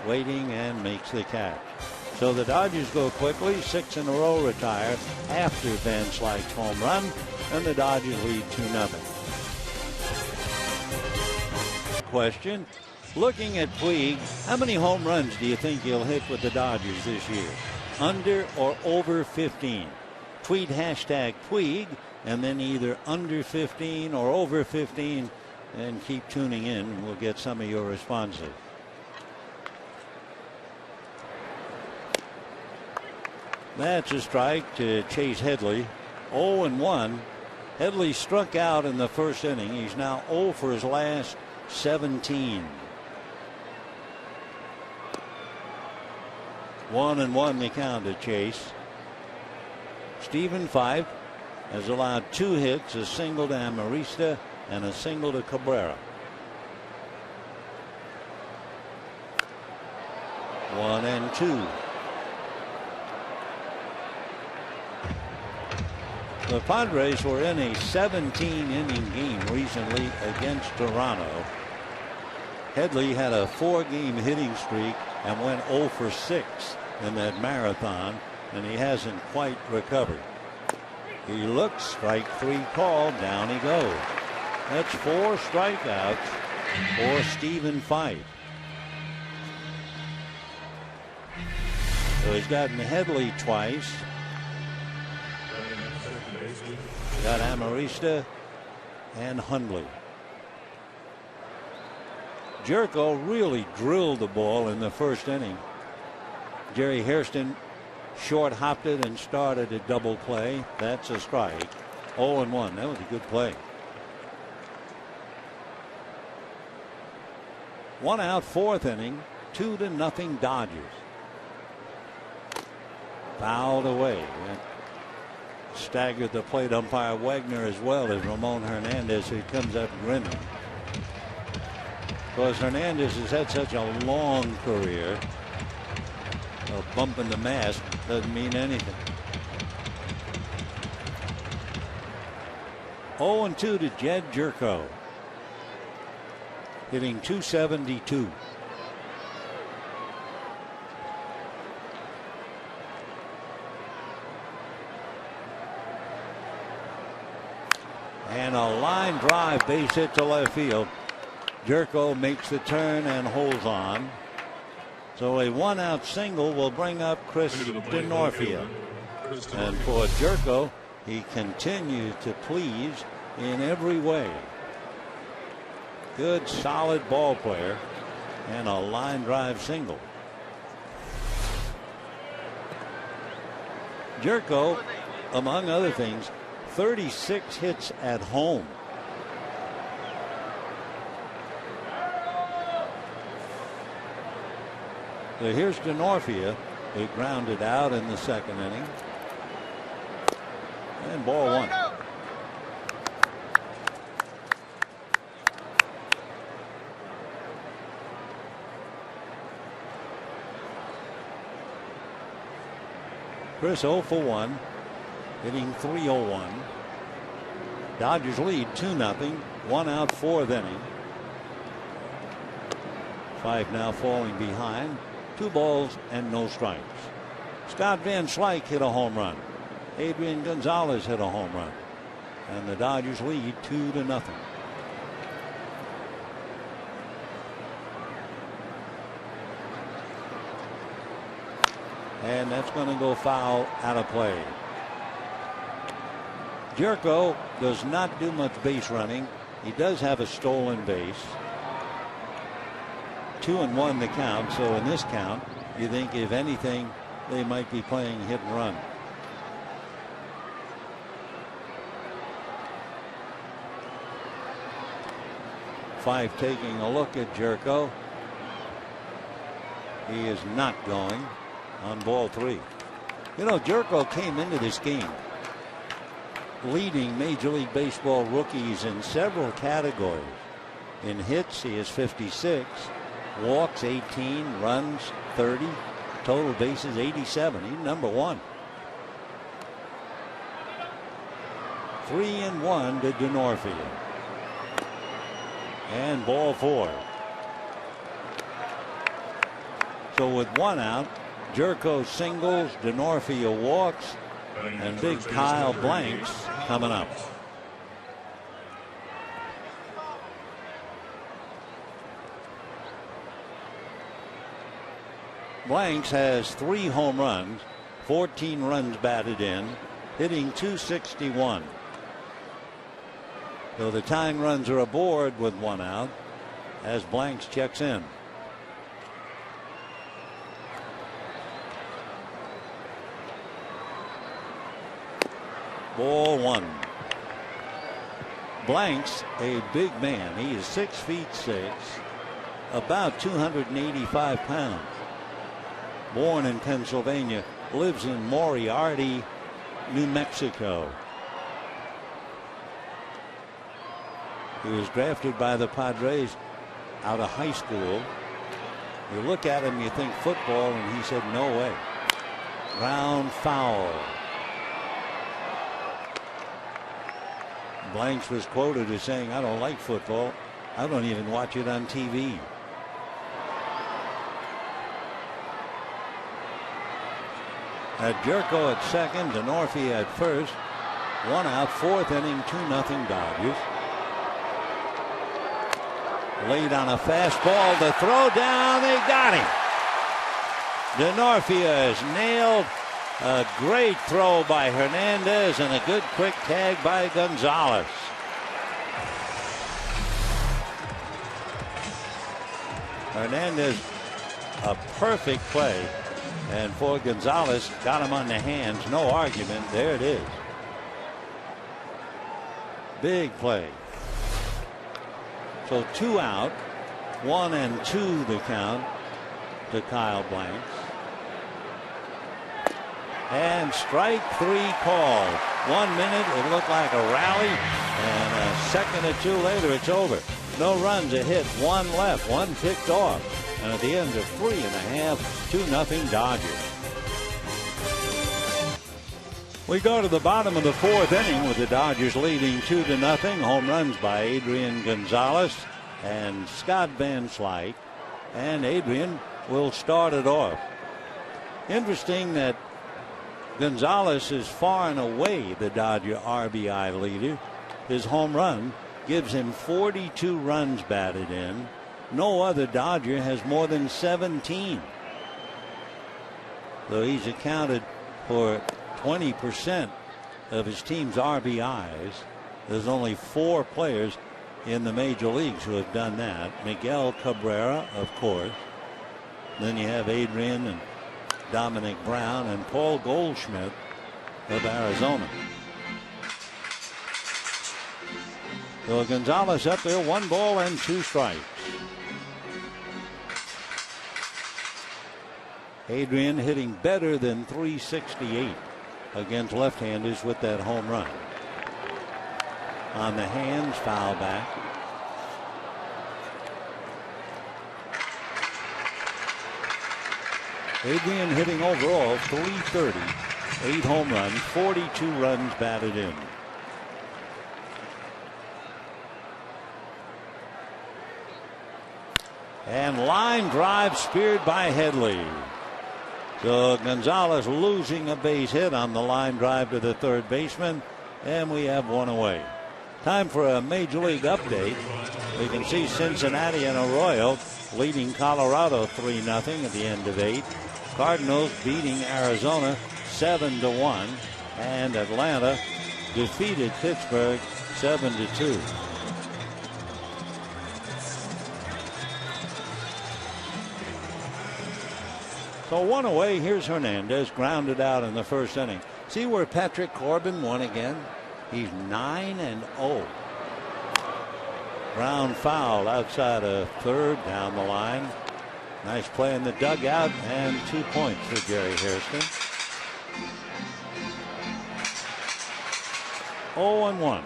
waiting, and makes the catch. So the Dodgers go quickly. 6 in a row retire after Van Slyke's home run, and the Dodgers lead 2-0. Question. Looking at Puig, how many home runs do you think he'll hit with the Dodgers this year? Under or over 15? Tweet hashtag Puig, and then either under 15 or over 15, and keep tuning in. We'll get some of your responses. That's a strike to Chase Headley. 0-1. Headley struck out in the first inning. He's now 0 for his last 17. 1-1 the count to Chase. Stephen Fife has allowed 2 hits, a single to Amarista and a single to Cabrera. 1-2. The Padres were in a 17-inning game recently against Toronto. Headley had a 4-game hitting streak and went 0 for 6 in that marathon, and he hasn't quite recovered. He looks, strike 3 call, down he goes. That's 4 strikeouts for Stephen Fife. So he's gotten Headley twice. Got Amarista and Hundley. Jerko really drilled the ball in the first inning. Jerry Hairston short hopped it and started a double play. That's a strike. 0-1. That was a good play. 1 out, 4th inning. 2-0 Dodgers. Fouled away. And staggered the plate umpire Wagner as well as Ramon Hernandez, who comes up grinning. Because Hernandez has had such a long career. A bump in the mask doesn't mean anything. 0-2 to Jed Jerko. Hitting .272. And a line drive, base hit to left field. Jerko makes the turn and holds on. So a 1-out single will bring up Chris DeNorfia. And for Jerko, he continues to please in every way. Good, solid ball player and a line drive single. Jerko, among other things, 36 hits at home. So here's DeNorfia, who grounded out in the second inning. And ball 1. Chris 0 for 1, hitting .301. Dodgers lead 2-0. 1 out, 4th inning. 5 now falling behind. 2 balls and no strikes. Scott Van Slyke hit a home run. Adrian Gonzalez hit a home run. And the Dodgers lead 2-0. And that's going to go foul, out of play. Jerko does not do much base running. He does have a stolen base. 2-1 the count. So in this count, you think if anything, they might be playing hit and run. Five taking a look at Jerko. He is not going on ball 3. You know, Jerko came into this game leading Major League Baseball rookies in several categories. In hits, he is 56. Walks 18, runs 30, total bases 87. He's number 1. 3-1 to DeNorfia. And ball 4. So with 1 out, Jerko singles, DeNorfia walks, and big Kyle Blanks coming up. Blanks has 3 home runs, 14 runs batted in, hitting .261. So the tying runs are aboard with 1 out as Blanks checks in. Ball 1. Blanks, a big man. He is 6'6", about 285 pounds. Born in Pennsylvania, lives in Moriarty, New Mexico. He was drafted by the Padres out of high school. You look at him, you think football, and he said, no way. Ground foul. Blanks was quoted as saying, I don't like football. I don't even watch it on TV. Jerko at second, DeNorfia at first. 1 out, 4th inning, 2-0 Dodgers. Lead on a fastball, the throw down, they got him. DeNorfia is nailed. A great throw by Hernandez and a good quick tag by Gonzalez. Hernandez, a perfect play. And for Gonzalez, got him on the hands. No argument. There it is. Big play. So 2 out. 1-2 the count to Kyle Blanks. And strike 3 called. 1 minute, it looked like a rally. And a second or two later, it's over. No runs, a hit, 1 left, 1 picked off. And at the end of 3.5, 2-0 Dodgers. We go to the bottom of the 4th inning with the Dodgers leading 2-0. Home runs by Adrian Gonzalez and Scott Van Slyke. And Adrian will start it off. Interesting that Gonzalez is far and away the Dodger RBI leader. His home run gives him 42 runs batted in. No other Dodger has more than 17. So he's accounted for 20% of his team's RBIs. There's only 4 players in the major leagues who have done that. Miguel Cabrera, of course. Then you have Adrian and Dominic Brown and Paul Goldschmidt of Arizona. So Gonzalez up there, 1 ball and 2 strikes. Adrian hitting better than .368 against left-handers with that home run. On the hands, foul back. Adrian hitting overall .330, 8 home runs, 42 runs batted in. And line drive speared by Headley. So Gonzalez losing a base hit on the line drive to the third baseman, and we have 1 away. Time for a major league update. We can see Cincinnati and Arroyo leading Colorado 3-0 at the end of 8. Cardinals beating Arizona 7-1, and Atlanta defeated Pittsburgh 7-2. So 1 away. Here's Hernandez, grounded out in the first inning. See where Patrick Corbin won again? He's 9-0. Ground foul outside of third down the line. Nice play in the dugout, and 2 points for Gary Hairston. 0-1.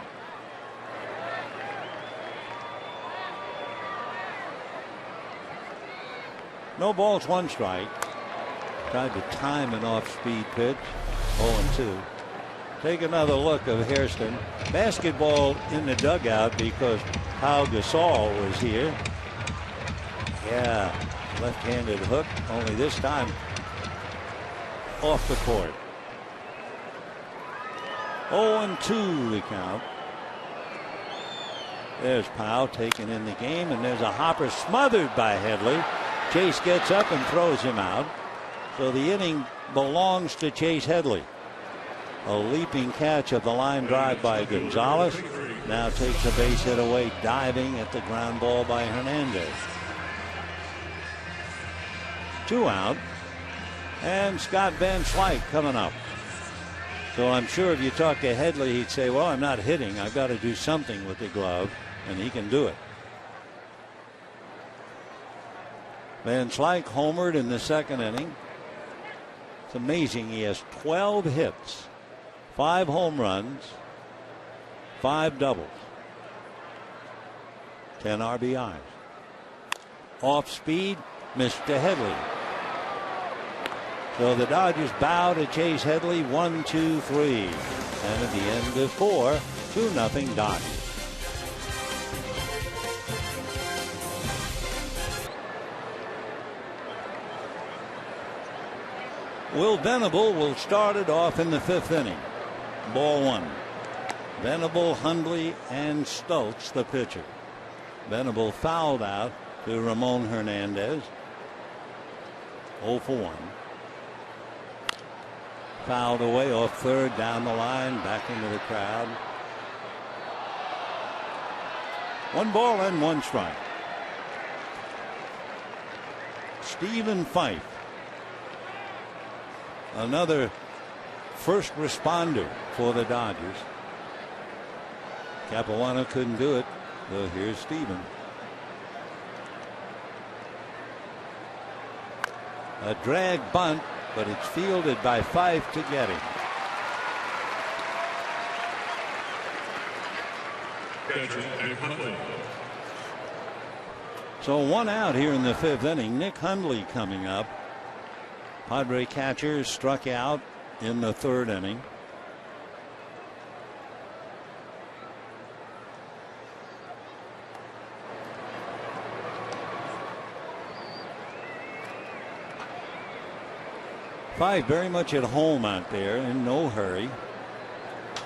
No balls, 1 strike. Tried to time an off-speed pitch. 0-2. Take another look of Hairston. Basketball in the dugout because Pau Gasol was here. Yeah, left-handed hook, only this time off the court. 0-2 the count. There's Pau taking in the game, and there's a hopper smothered by Headley. Chase gets up and throws him out. So the inning belongs to Chase Headley. A leaping catch of the line drive by Gonzalez. Now takes a base hit away, diving at the ground ball by Hernandez. 2 out. And Scott Van Slyke coming up. So I'm sure if you talk to Headley, he'd say, well, I'm not hitting. I've got to do something with the glove. And he can do it. Van Slyke homered in the second inning. It's amazing. He has 12 hits, 5 home runs, 5 doubles, 10 RBIs. Off speed, Mr. Headley. So the Dodgers bow to Chase Headley, 1-2-3. And at the end of 4, 2-0 Dodgers. Will Venable will start it off in the 5th inning. Ball 1. Venable, Hundley, and Stults, the pitcher. Venable fouled out to Ramon Hernandez. 0 for 1. Fouled away off third, down the line, back into the crowd. 1 ball and 1 strike. Stephen Fife, another first responder for the Dodgers. Capuano couldn't do it. So here's Stephen. A drag bunt, but it's fielded by Fife to get him. So one out here in the fifth inning. Nick Hundley coming up. Padre catcher struck out in the third inning. Fife very much at home out there, in no hurry.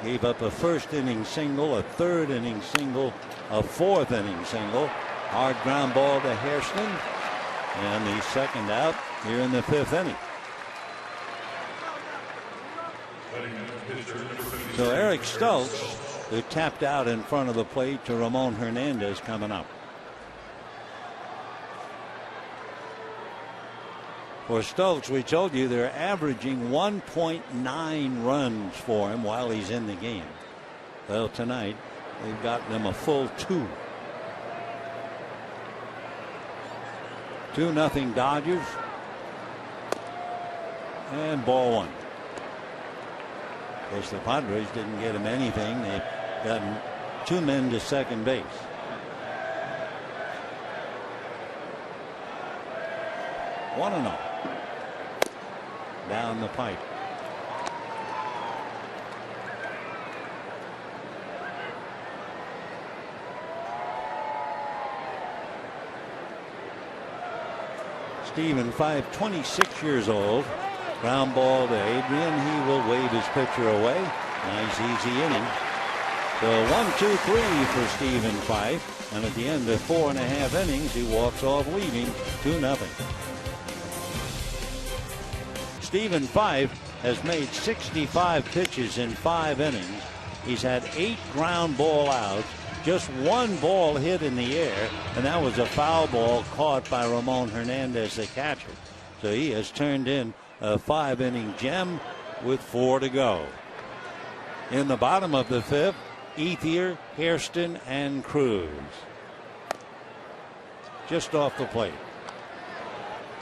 Gave up a first inning single, a third inning single, a fourth inning single. Hard ground ball to Hairston, and the second out here in the fifth inning. So Eric Stults, who tapped out in front of the plate to Ramon Hernandez, coming up. For Stults, we told you they're averaging 1.9 runs for him while he's in the game. Well, tonight they've gotten him a full 2. 2-0 Dodgers. And ball 1. Of course, the Padres didn't get him anything. They've gotten 2 men to second base. One and all. Down the pipe. Stephen Fife, 26 years old. Ground ball to Adrian. He will wave his pitcher away. Nice easy inning. So 1-2-3 for Stephen Fife. And at the end of 4.5 innings, he walks off leading 2-0. Stephen Fife has made 65 pitches in 5 innings. He's had 8 ground ball outs, just 1 ball hit in the air, and that was a foul ball caught by Ramon Hernandez, the catcher. So he has turned in a 5-inning gem with 4 to go. In the bottom of the fifth, Ethier, Hairston, and Cruz. Just off the plate.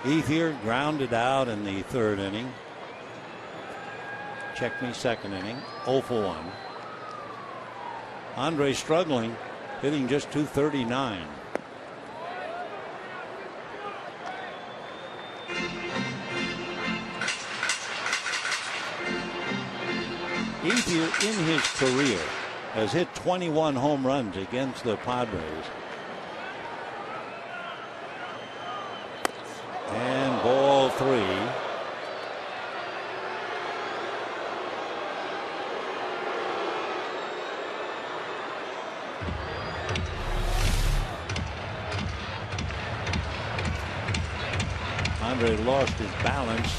Ethier grounded out in the third inning. Check me second inning. 0 for 1. Andre struggling, hitting just .239. Ethier in his career has hit 21 home runs against the Padres. And ball 3. Andre lost his balance,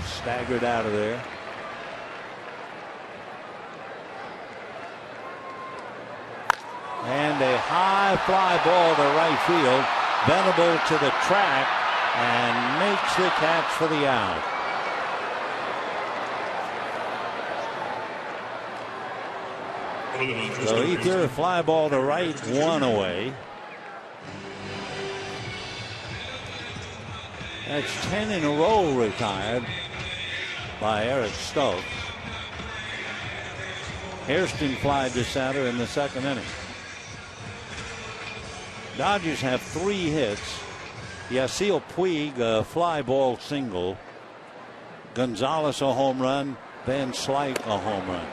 staggered out of there. And a high fly ball to right field. Venable to the track and makes the catch for the out. So Ethier, fly ball to right, 1 away. That's 10 in a row retired by Eric Stults. Hairston flied to center in the second inning. Dodgers have 3 hits. Yasiel Puig, a fly ball single. Gonzalez, a home run. Van Slyke, a home run.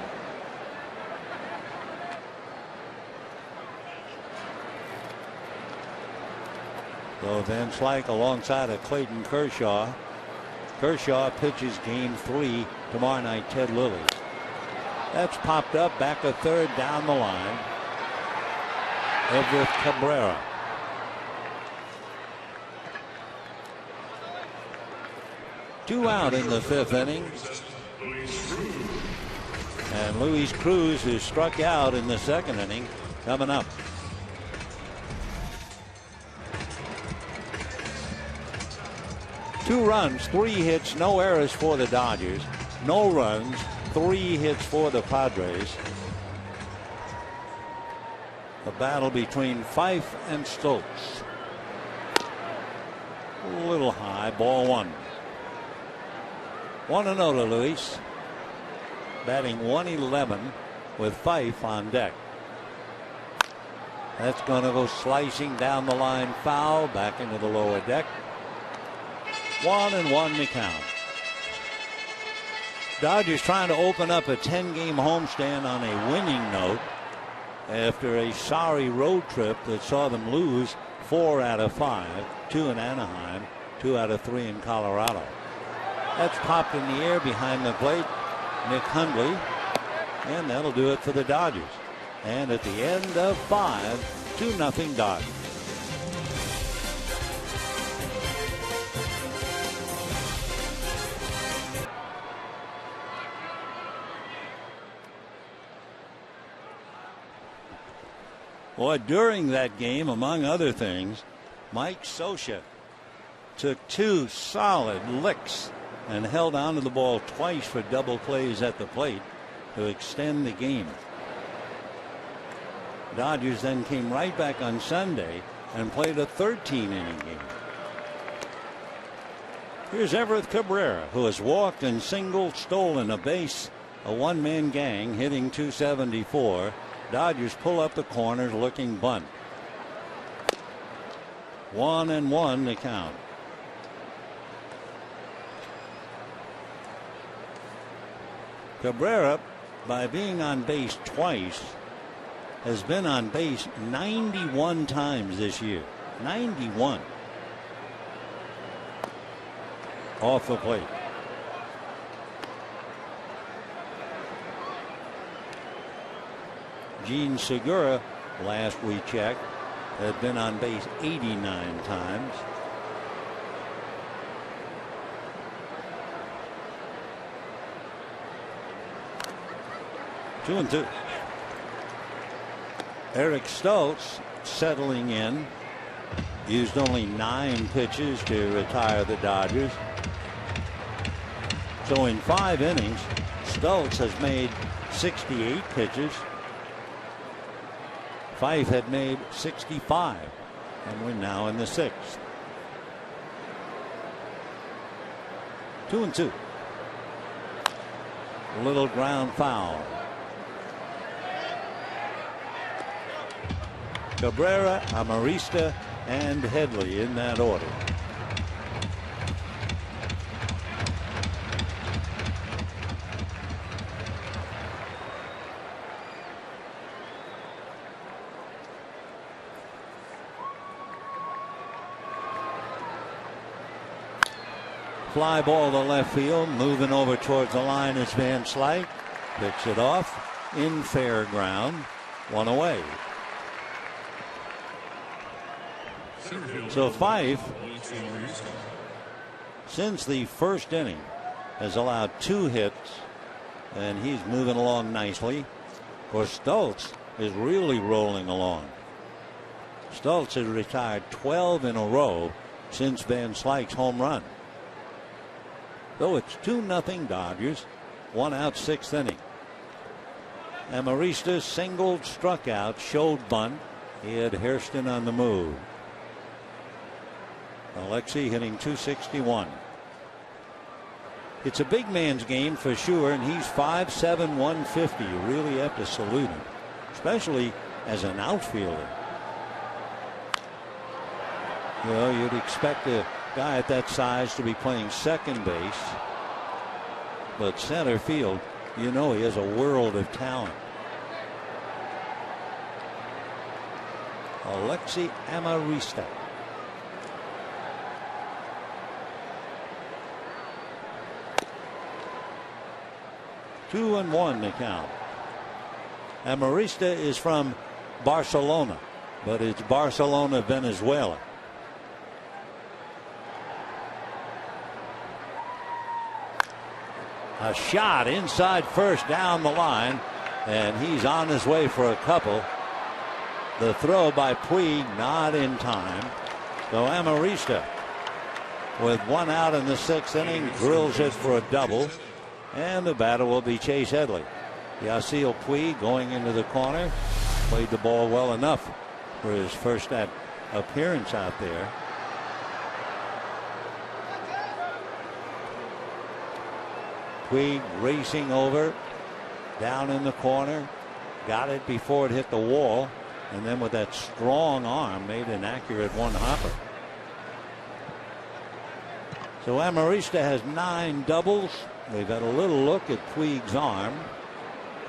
So Van Slyke alongside of Clayton Kershaw. Kershaw pitches game 3 tomorrow night. Ted Lilly. That's popped up back a third down the line. Everett Cabrera. Two out in the fifth inning. And Luis Cruz, who struck out in the second inning, coming up. 2 runs, 3 hits, no errors for the Dodgers. No runs, 3 hits for the Padres. The battle between Fife and Stults. A little high, ball 1. 1-0 to Luis. Batting 111 with Fife on deck. That's going to go slicing down the line, foul, back into the lower deck. 1-1 to count. Dodgers trying to open up a 10-game homestand on a winning note after a sorry road trip that saw them lose 4 out of 5, 2 in Anaheim, 2 out of 3 in Colorado. That's popped in the air behind the plate. Nick Hundley, and that'll do it for the Dodgers. And at the end of 5, 2-0 Dodgers. Boy, during that game, among other things, Mike Scioscia took 2 solid licks and held onto the ball twice for double plays at the plate to extend the game. Dodgers then came right back on Sunday and played a 13-inning game. Here's Everett Cabrera, who has walked and singled, stolen a base, a one-man gang hitting .274. Dodgers pull up the corners looking bunt. 1-1 to count. Cabrera, by being on base twice, has been on base 91 times this year. 91. Off the plate. Gene Segura, last we checked, had been on base 89 times. Two and two. Eric Stults settling in. Used only 9 pitches to retire the Dodgers. So in 5 innings, Stults has made 68 pitches. Fife had made 65, and we're now in the 6th. 2 and 2. A little ground foul. Cabrera, Amarista, and Headley in that order. Fly ball to left field, moving over towards the line is Van Slyke. Picks it off in fair ground. 1 away. So Fife, since the first inning, has allowed 2 hits, and he's moving along nicely. Of course, Stults is really rolling along. Stults has retired 12 in a row since Van Slyke's home run. So it's 2-0 Dodgers, 1 out, 6th inning. Amarista singled, struck out, showed bunt. He had Hairston on the move. Alexei hitting .261. It's a big man's game for sure, and he's 5'7", 150. You really have to salute him, especially as an outfielder. You know, you'd expect a guy at that size to be playing second base, but center field, you know, he has a world of talent. Alexei Amarista. Two and 1 to count. Amarista is from Barcelona, but it's Barcelona, Venezuela. A shot inside first down the line, and he's on his way for a couple. The throw by Puig not in time. So Amarista with 1 out in the 6th inning, drills it for a double, and the batter will be Chase Headley. Yasiel Puig going into the corner, played the ball well enough for his first appearance out there. Puig racing over, down in the corner, got it before it hit the wall, and then with that strong arm made an accurate one-hopper. So Amarista has 9 doubles. They've had a little look at Puig's arm,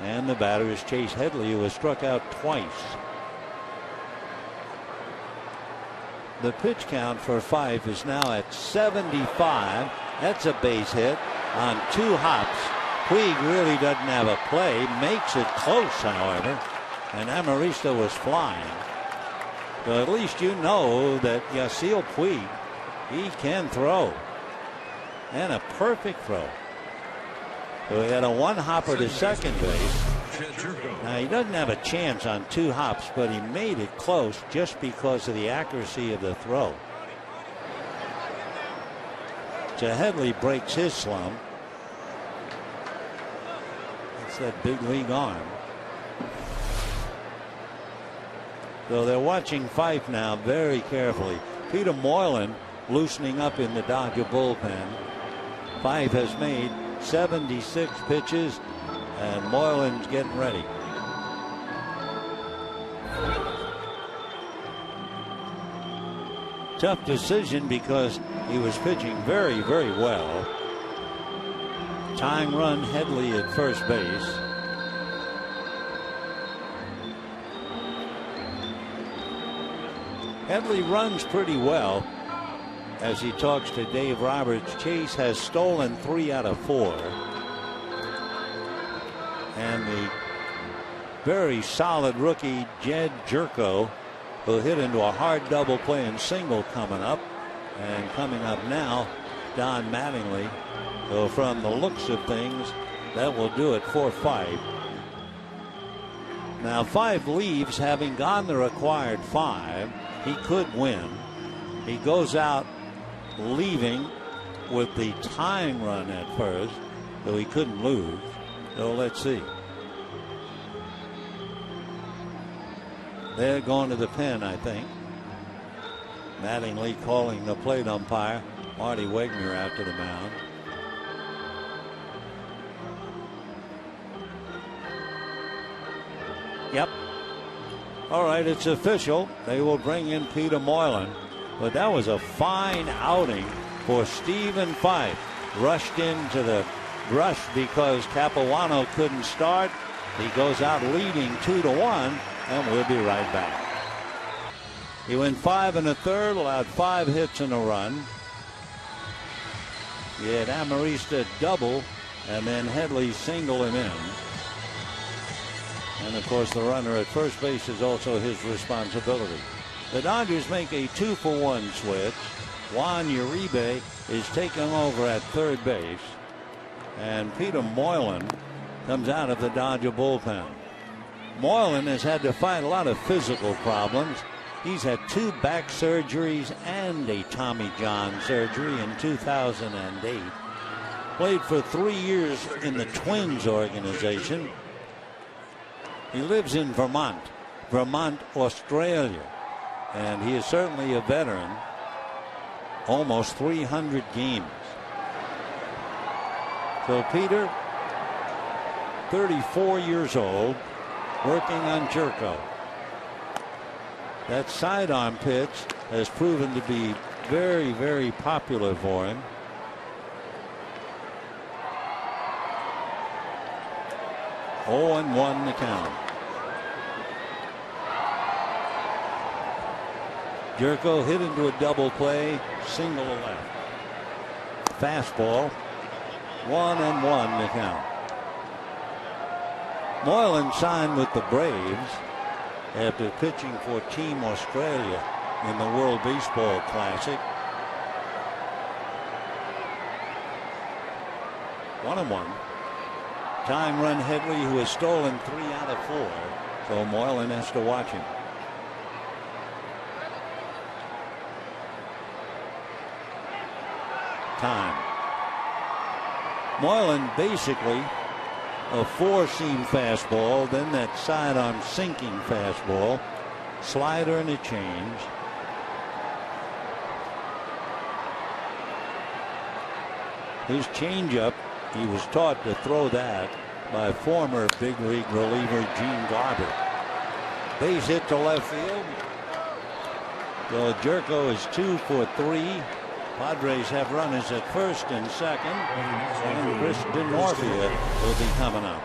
and the batter is Chase Headley, who has struck out twice. The pitch count for Fife is now at 75. That's a base hit on 2 hops. Puig really doesn't have a play, makes it close, however, and Amarista was flying. So at least you know that Yasiel Puig, he can throw, and a perfect throw. So he had a 1-hopper to second base. Now he doesn't have a chance on 2 hops, but he made it close just because of the accuracy of the throw. So Headley breaks his slump. That's that big league arm. So they're watching Fife now very carefully. Peter Moylan loosening up in the Dodger bullpen. Fife has made 76 pitches, and Moylan's getting ready. Tough decision because he was pitching very, very well. Tying run Headley at first base. Headley runs pretty well. As he talks to Dave Roberts, Chase has stolen 3 out of 4. And the very solid rookie Jed Jerko, who hit into a hard double play and single coming up. And coming up now, Don Mattingly. So from the looks of things, that will do it for Fife. Now Fife leaves having gone the required 5. He could win. He goes out leaving with the tying run at first, though he couldn't lose. So let's see. They're going to the pen, I think. Mattingly calling the plate umpire. Marty Wegner out to the mound. Yep. All right, it's official. They will bring in Peter Moylan. But that was a fine outing for Stephen Fife. Rushed into the rush because Capuano couldn't start. He goes out leading 2-1, and we'll be right back. He went 5 1/3, allowed 5 hits and a run. He had Amarista double, and then Headley single him in. And of course, the runner at first base is also his responsibility. The Dodgers make a 2-for-1 switch. Juan Uribe is taking over at third base, and Peter Moylan comes out of the Dodger bullpen. Moylan has had to fight a lot of physical problems. He's had 2 back surgeries and a Tommy John surgery in 2008. Played for 3 years in the Twins organization. He lives in Vermont, Australia, and he is certainly a veteran. Almost 300 games. So Peter, 34 years old, working on Jerko. That sidearm pitch has proven to be very, very popular for him. Oh, and 1 the count. Jerko hit into a double play, single to left. Fastball, 1-1 the count. Moylan signed with the Braves after pitching for Team Australia in the World Baseball Classic. 1-1. Time run Headley, who has stolen 3 out of 4. So Moylan has to watch him. time. Moylan basically a four-seam fastball, then that sidearm sinking fastball, slider and a change. His changeup, he was taught to throw that by former big league reliever Gene Garber. Base hit to left field. So Jerko is 2 for 3. Padres have runners at first and second, and Chris DeNorfia will be coming up.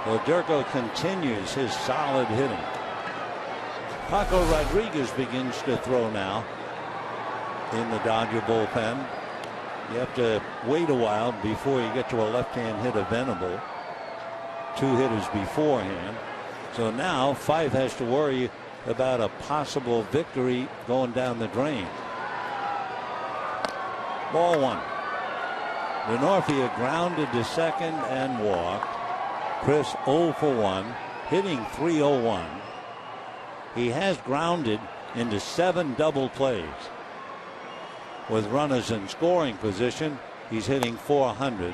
Well, Jerko continues his solid hitting. Paco Rodriguez begins to throw now in the Dodger bullpen. You have to wait a while before you get to a left-hand hitter, Venable. 2 hitters beforehand. So now Fife has to worry about a possible victory going down the drain. Ball 1. DeNorfia grounded to second and walked. Chris 0 for 1, hitting .301. He has grounded into 7 double plays. With runners in scoring position, he's hitting .400.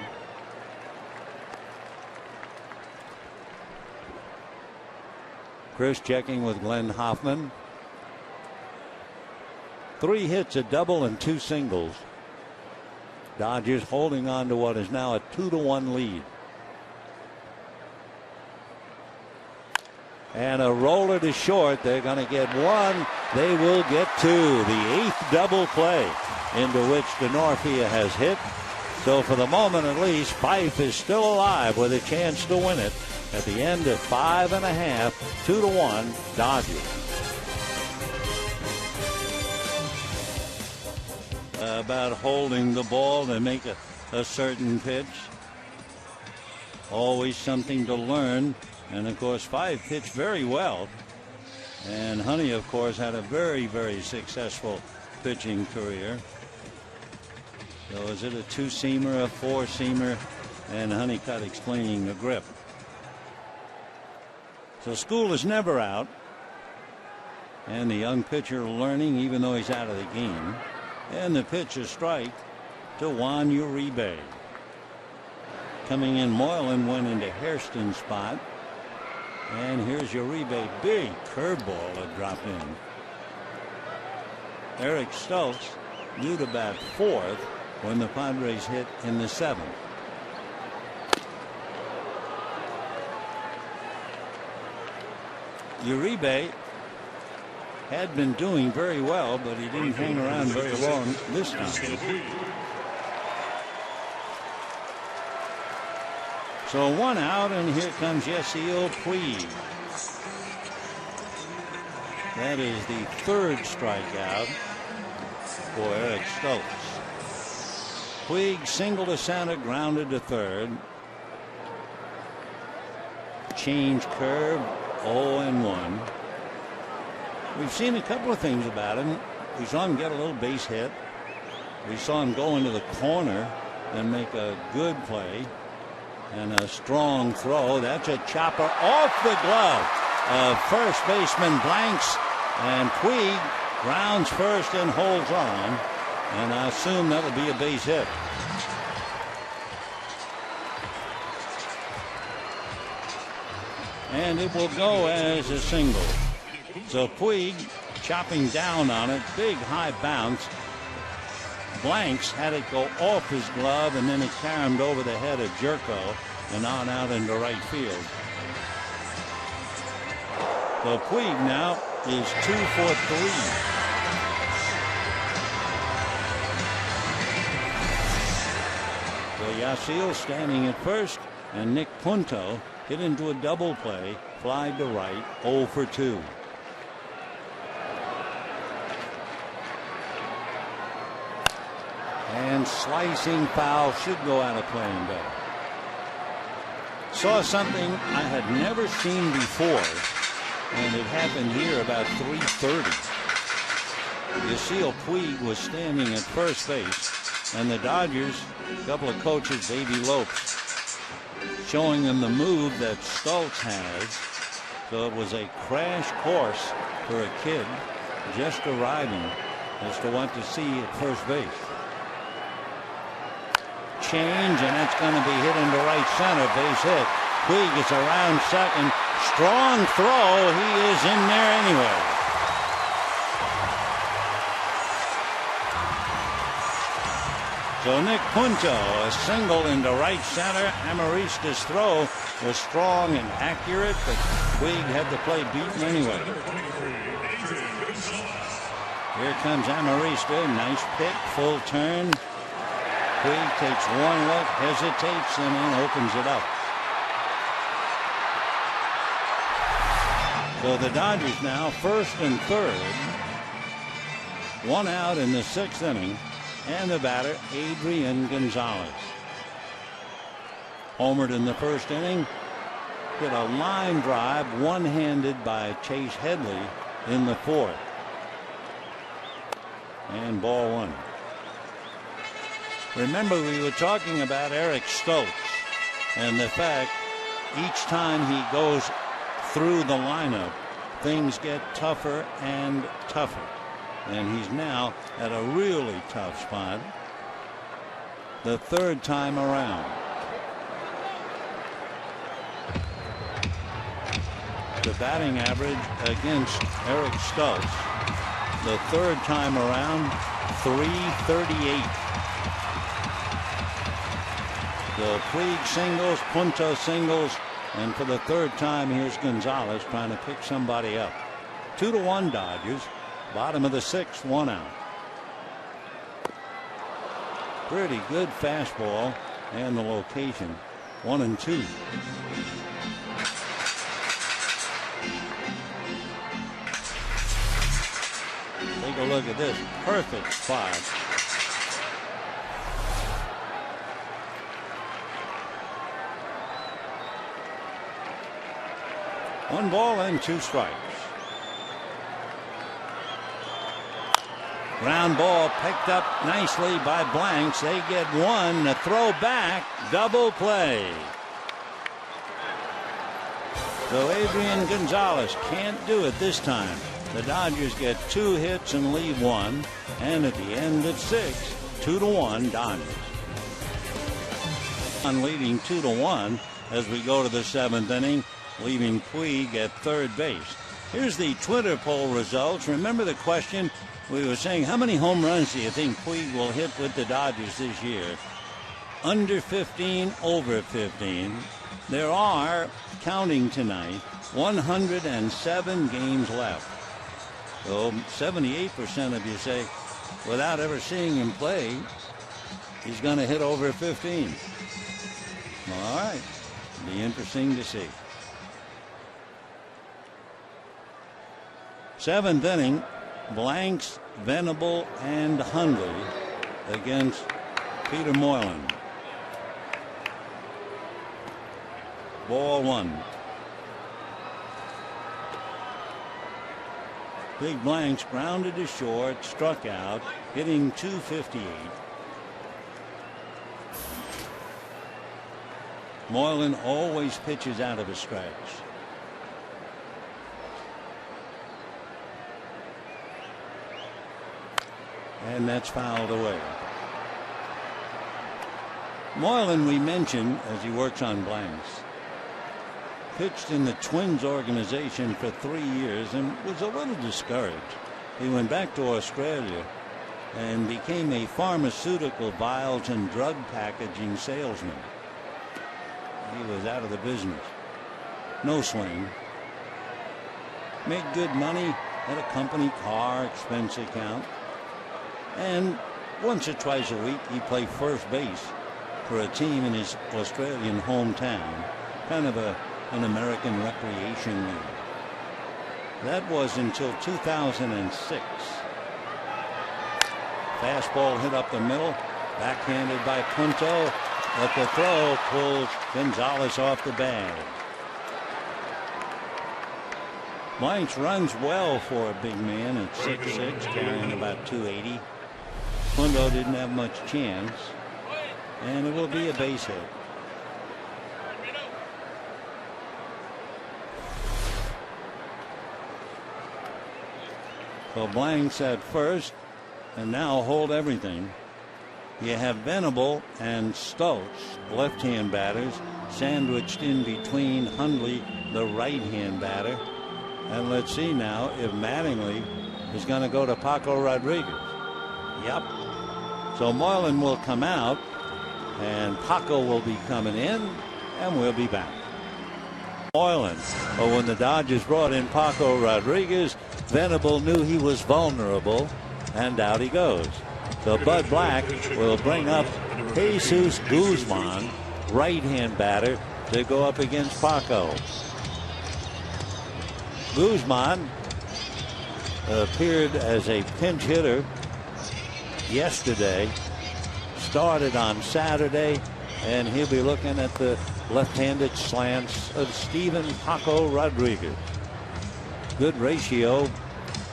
Chris checking with Glenn Hoffman. 3 hits, a double, and 2 singles. Dodgers holding on to what is now a 2-1 lead. And a roller to short. They're going to get 1. They will get 2. The 8th double play into which DeNorfia has hit. So for the moment at least, Fife is still alive with a chance to win it at the end of 5 1/2, 2-1 Dodgers. About holding the ball to make a certain pitch. Always something to learn. And of course, Fife pitched very well. And Honey, of course, had a very, very successful pitching career. So is it a 2-seamer, a 4-seamer? And Honeycutt explaining the grip. So school is never out. And the young pitcher learning even though he's out of the game. And the pitch is strike to Juan Uribe. Coming in, Moylan went into Hairston's spot. And here's Uribe. Big curveball that dropped in. Eric Stults due to bat 4th when the Padres hit in the 7th. Uribe had been doing very well, but he didn't hang around very long this time. So 1 out, and here comes Yasiel Puig. That is the 3rd strikeout for Eric Stults. Puig single to center, grounded to 3rd. Change curve, 0-1. We've seen a couple of things about him. We saw him get a little base hit. We saw him go into the corner and make a good play. And a strong throw. That's a chopper off the glove of first baseman Blanks. And Puig grounds first and holds on. And I assume that'll be a base hit. And it will go as a single. So Puig chopping down on it. Big high bounce. Blanks had it go off his glove, and then it caromed over the head of Jerko and on out into right field. So Puig now is 2 for 3. So Yasiel standing at first, and Nick Punto hit into a double play, fly to right, 0 for 2. And slicing foul, should go out of play in ball. Saw something I had never seen before, and it happened here about 3:30. Yasiel Puig was standing at first base, and the Dodgers, a couple of coaches, Baby Lopes, showing him the move that Stults has. So it was a crash course for a kid just arriving as to what to see at first base. Change, and that's going to be hit into right center. Base hit. Puig is around second. Strong throw. He is in there anyway. So Nick Punto, a single into right center. Amarista's throw was strong and accurate, but Puig had the play beaten anyway. Here comes Amarista. Nice pick, full turn. Puig takes one look, hesitates, and then opens it up. So the Dodgers now first and third. One out in the sixth inning. And the batter, Adrian Gonzalez. Homered in the first inning. Hit a line drive one-handed by Chase Headley in the fourth. And ball one. Remember, we were talking about Eric Stults and the fact each time he goes through the lineup, things get tougher and tougher. And he's now at a really tough spot the third time around. The batting average against Eric Stults the third time around, .338. The Puig singles, Punto singles, and for the third time here's Gonzalez trying to pick somebody up. 2-1 Dodgers. Bottom of the sixth, one out. Pretty good fastball and the location. 1-2. Take a look at this. Perfect spot. One ball and two strikes. Ground ball picked up nicely by Blanks. They get one. A throw back. Double play. So Adrian Gonzalez can't do it this time. The Dodgers get 2 hits and leave one. And at the end of 6, 2-1 Dodgers. Leading 2-1 as we go to the 7th inning, leaving Puig at third base. Here's the Twitter poll results. Remember the question? We were saying, how many home runs do you think Puig will hit with the Dodgers this year? Under 15, over 15. There are, counting tonight, 107 games left. So 78% of you say, without ever seeing him play, he's going to hit over 15. All right. Be interesting to see. 7th inning. Blanks, Venable, and Hundley against Peter Moylan. Ball one. Big Blanks grounded to short, struck out, hitting .258. Moylan always pitches out of a stretch. And that's fouled away. Moylan, we mentioned, as he works on Blanks, pitched in the Twins organization for 3 years and was a little discouraged. He went back to Australia and became a pharmaceutical vials and drug packaging salesman. He was out of the business. No swing. Made good money, had a company car, expense account. And once or twice a week, he played first base for a team in his Australian hometown. Kind of an American recreation league. That was until 2006. Fastball hit up the middle. Backhanded by Punto. But the throw pulls Gonzalez off the bag. Blanks runs well for a big man at 6'6", carrying about 280. Punto didn't have much chance, and it will be a base hit. So Blanks at first, and now hold everything. You have Venable and Stults, left-hand batters, sandwiched in between Hundley, the right-hand batter. And let's see now if Mattingly is going to go to Paco Rodriguez. Yep. So Moylan will come out, and Paco will be coming in, and we'll be back. Moylan. But when the Dodgers brought in Paco Rodriguez, Venable knew he was vulnerable, and out he goes. So Bud Black will bring up Jesus Guzman, right-hand batter, to go up against Paco. Guzman appeared as a pinch hitter yesterday, started on Saturday, and he'll be looking at the left-handed slants of Steven Paco Rodriguez. Good ratio,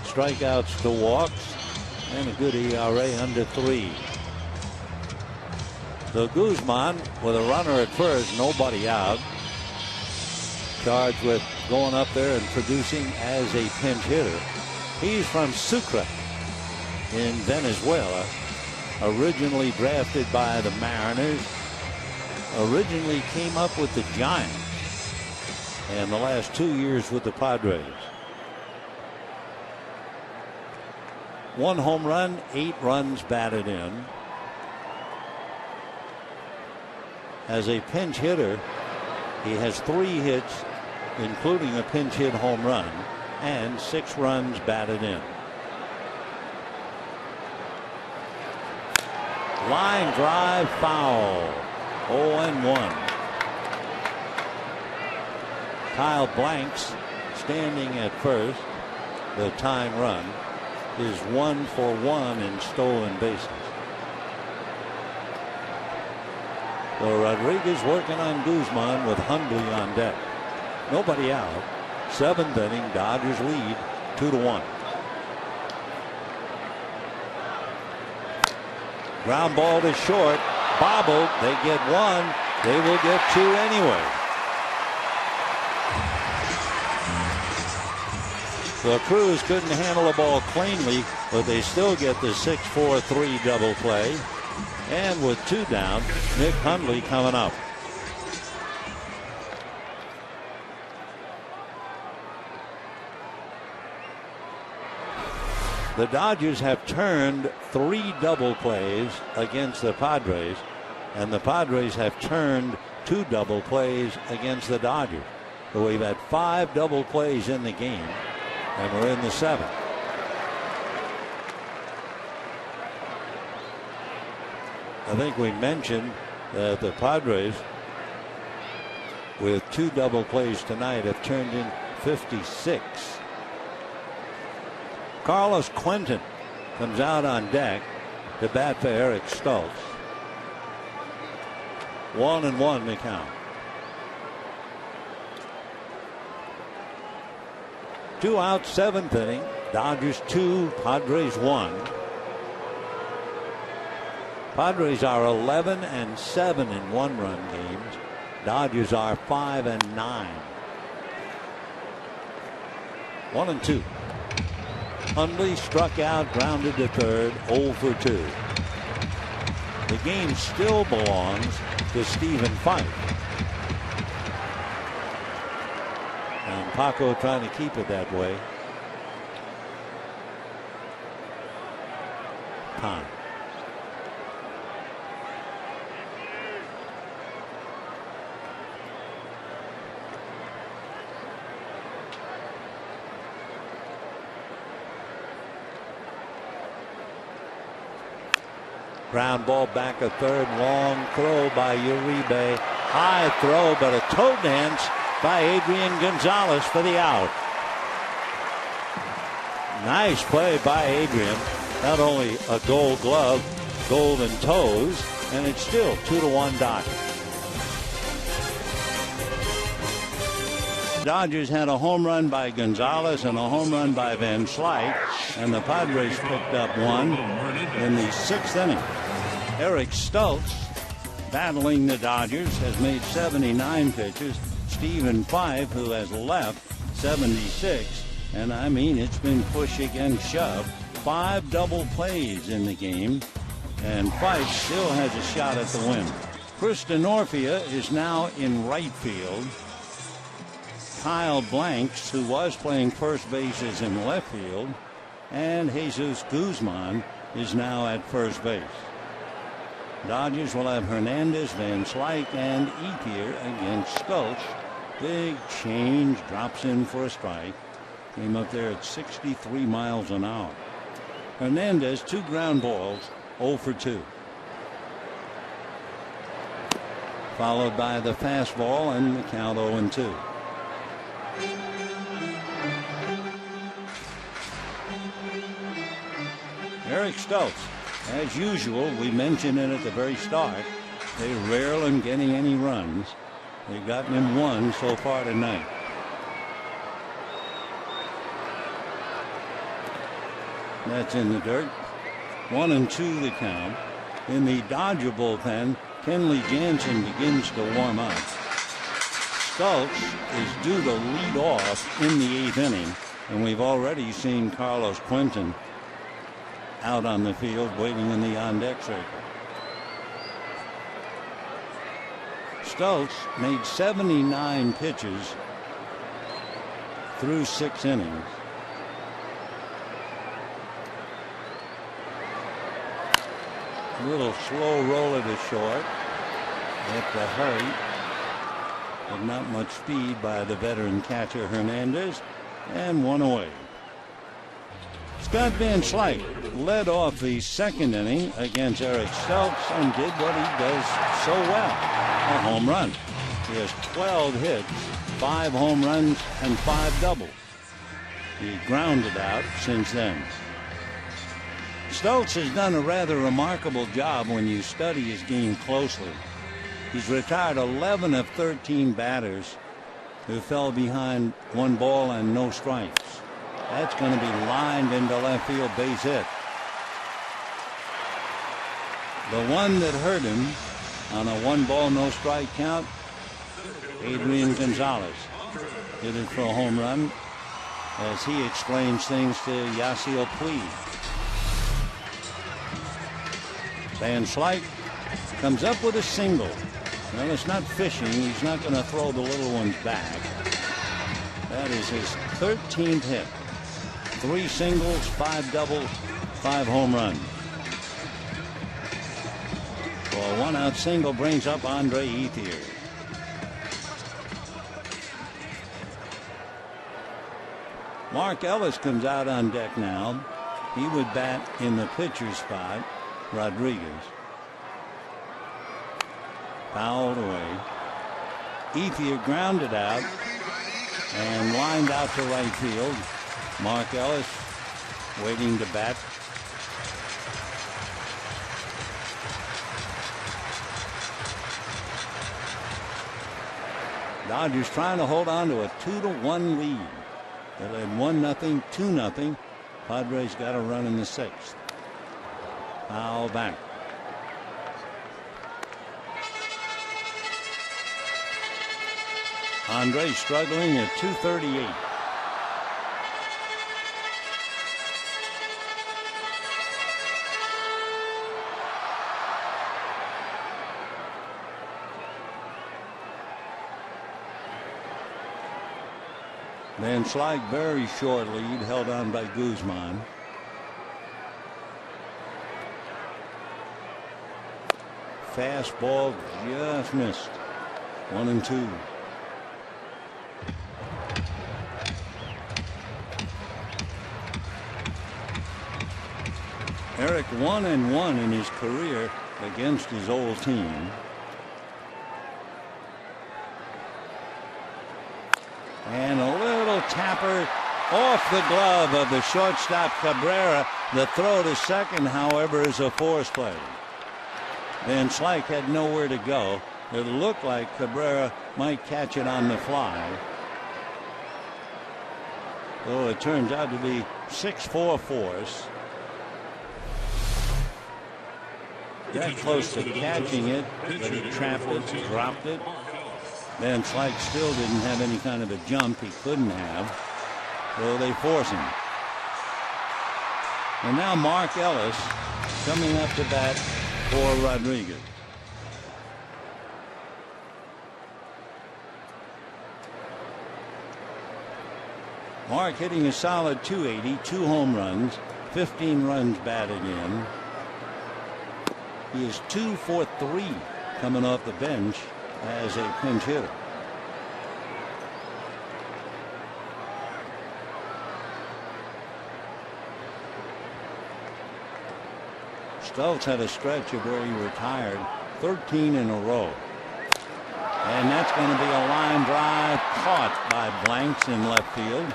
strikeouts to walks, and a good ERA under 3. So Guzman with a runner at first, nobody out, charged with going up there and producing as a pinch hitter. He's from Sucre in Venezuela, originally drafted by the Mariners, originally came up with the Giants, and the last 2 years with the Padres. 1 home run, 8 runs batted in. As a pinch hitter, he has 3 hits, including a pinch hit home run, and 6 runs batted in. Line drive, foul. 0-1. Kyle Blanks standing at first. The tying run is 1 for 1 in stolen bases. So Rodriguez working on Guzman with Hundley on deck. Nobody out. 7th inning, Dodgers lead 2-1. Ground ball to short. Bobbled. They get 1. They will get 2 anyway. So Cruz couldn't handle the ball cleanly, but they still get the 6-4-3 double play. And with 2 down, Nick Hundley coming up. The Dodgers have turned 3 double plays against the Padres, and the Padres have turned 2 double plays against the Dodgers. So we've had 5 double plays in the game, and we're in the 7th. I think we mentioned that the Padres, with 2 double plays tonight, have turned in 56. Carlos Quentin comes out on deck to bat for Eric Stults. 1-1 the count. 2 out, 7th inning. Dodgers 2, Padres 1. Padres are 11-7 in 1-run games. Dodgers are 5-9. 1-2. Hundley struck out, grounded to third, 0 for 2. The game still belongs to Stephen Fife. And Paco trying to keep it that way. Time. Ground ball back at third. Long throw by Uribe. High throw, but a toe dance by Adrian Gonzalez for the out. Nice play by Adrian. Not only a gold glove, golden toes, and it's still 2-1 Dodgers. Dodgers had a home run by Gonzalez and a home run by Van Slyke, and the Padres picked up 1 in the 6th inning. Eric Stults, battling the Dodgers, has made 79 pitches. Stephen Fife, who has left, 76. And I mean, it's been push against shove. 5 double plays in the game. And Fife still has a shot at the win. Chris Denorfia is now in right field. Kyle Blanks, who was playing first base, is in left field. And Jesus Guzman is now at first base. Dodgers will have Hernandez, Van Slyke, and Ethier against Stults. Big change, drops in for a strike. Came up there at 63 miles an hour. Hernandez, 2 ground balls, 0 for 2. Followed by the fastball and the count 0-2. Eric Stults, as usual, we mentioned it at the very start. They rarely getting any runs. They've gotten him 1 so far tonight. That's in the dirt. 1-2 the count. In the Dodger bullpen, Kenley Jansen begins to warm up. Stults is due to lead off in the 8th inning, and we've already seen Carlos Quentin out on the field waiting in the on-deck circle. Stults made 79 pitches through 6 innings. A little slow roller to short at the hurry, but not much speed by the veteran catcher Hernandez, and 1 away. Scott Van Slyke led off the 2nd inning against Eric Stults and did what he does so well, a home run. He has 12 hits, 5 home runs, and 5 doubles. He grounded out since then. Stults has done a rather remarkable job when you study his game closely. He's retired 11 of 13 batters who fell behind 1 ball and no strikes. That's going to be lined into left field, base hit. The one that hurt him on a 1 ball, no strike count, Adrian Gonzalez did it for a home run, as he explains things to Yasiel Puig. Van Slyke comes up with a single. Well, it's not fishing. He's not going to throw the little ones back. That is his 13th hit. 3 singles, 5 doubles, 5 home runs. Well, a 1-out single brings up Andre Ethier. Mark Ellis comes out on deck now. He would bat in the pitcher's spot. Rodriguez. Fouled away. Ethier grounded out and lined out to right field. Mark Ellis waiting to bat. Dodgers trying to hold on to a 2-1 lead. They led 1-0, 2-0. Padres got a run in the 6th. Foul back. Andre struggling at 238. Van Slyke, very short lead, held on by Guzman. Fastball just missed. 1-2. Eric 1-1 in his career against his old team. And a little tapper off the glove of the shortstop Cabrera. The throw to second, however, is a force play. Van Slyke had nowhere to go. It looked like Cabrera might catch it on the fly. So it turns out to be 6-4 force. Got close to catching it, but he trapped it, dropped it. Van Slyke still didn't have any kind of a jump he couldn't have. so they force him. And now Mark Ellis coming up to bat for Rodriguez. Mark hitting a solid .280, 2 home runs, 15 runs batted in. He is 2 for 3 coming off the bench as a pinch hitter. Stults had a stretch of where he retired 13 in a row. And that's going to be a line drive caught by Blanks in left field.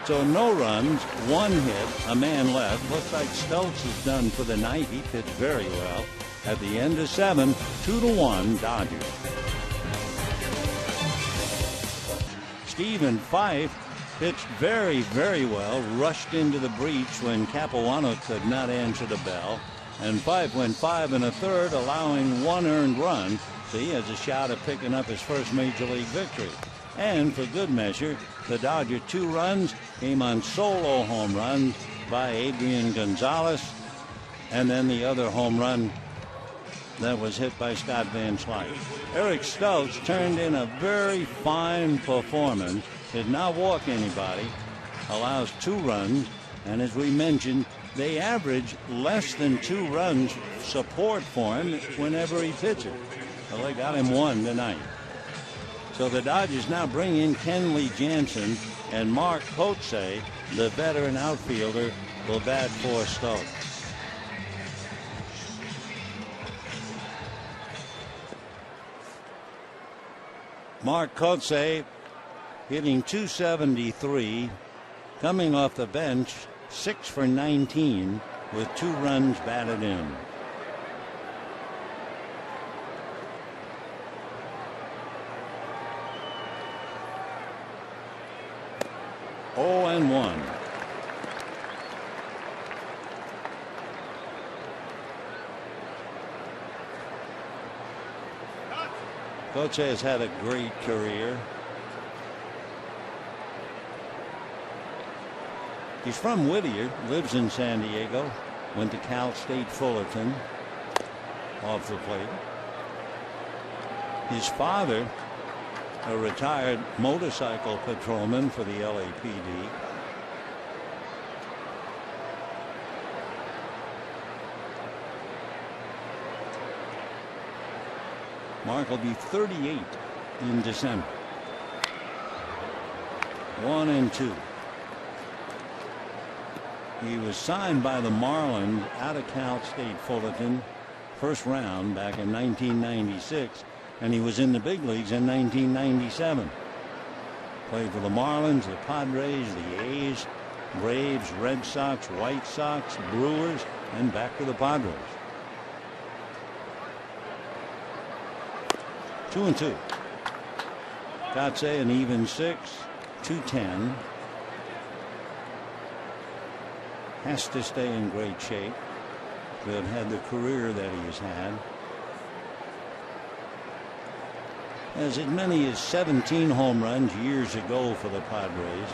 So no runs, 1 hit, a man left. Looks like Stults is done for the night. He pitched very well. At the end of 7, 2-1 Dodgers. Stephen Fife pitched very, very well. Rushed into the breach when Capuano could not answer the bell. And Fife went 5 1/3, allowing 1 earned run. So he has a shot at picking up his first major league victory. And for good measure, the Dodger 2 runs came on solo home runs by Adrian Gonzalez. And then the other home run that was hit by Scott Van Slyke. Eric Stults turned in a very fine performance. Did not walk anybody. Allows 2 runs. And as we mentioned, they average less than 2 runs support for him whenever he pitches. Well, they got him 1 tonight. So the Dodgers now bring in Kenley Jansen, and Mark Kotze, the veteran outfielder, will bat for Stults. Mark Kotze hitting .273, coming off the bench, 6 for 19 with 2 runs batted in. Oh, and 1. Coach has had a great career. He's from Whittier, lives in San Diego, went to Cal State Fullerton. Off the plate. His father, a retired motorcycle patrolman for the LAPD. Mark will be 38 in December. 1 and 2. He was signed by the Marlins out of Cal State Fullerton, first round back in 1996, and he was in the big leagues in 1997. Played for the Marlins, the Padres, the A's, Braves, Red Sox, White Sox, Brewers, and back to the Padres. 2 and 2. Kotze an even 6, 210. Has to stay in great shape to have had the career that he has had. Has as many as 17 home runs years ago for the Padres,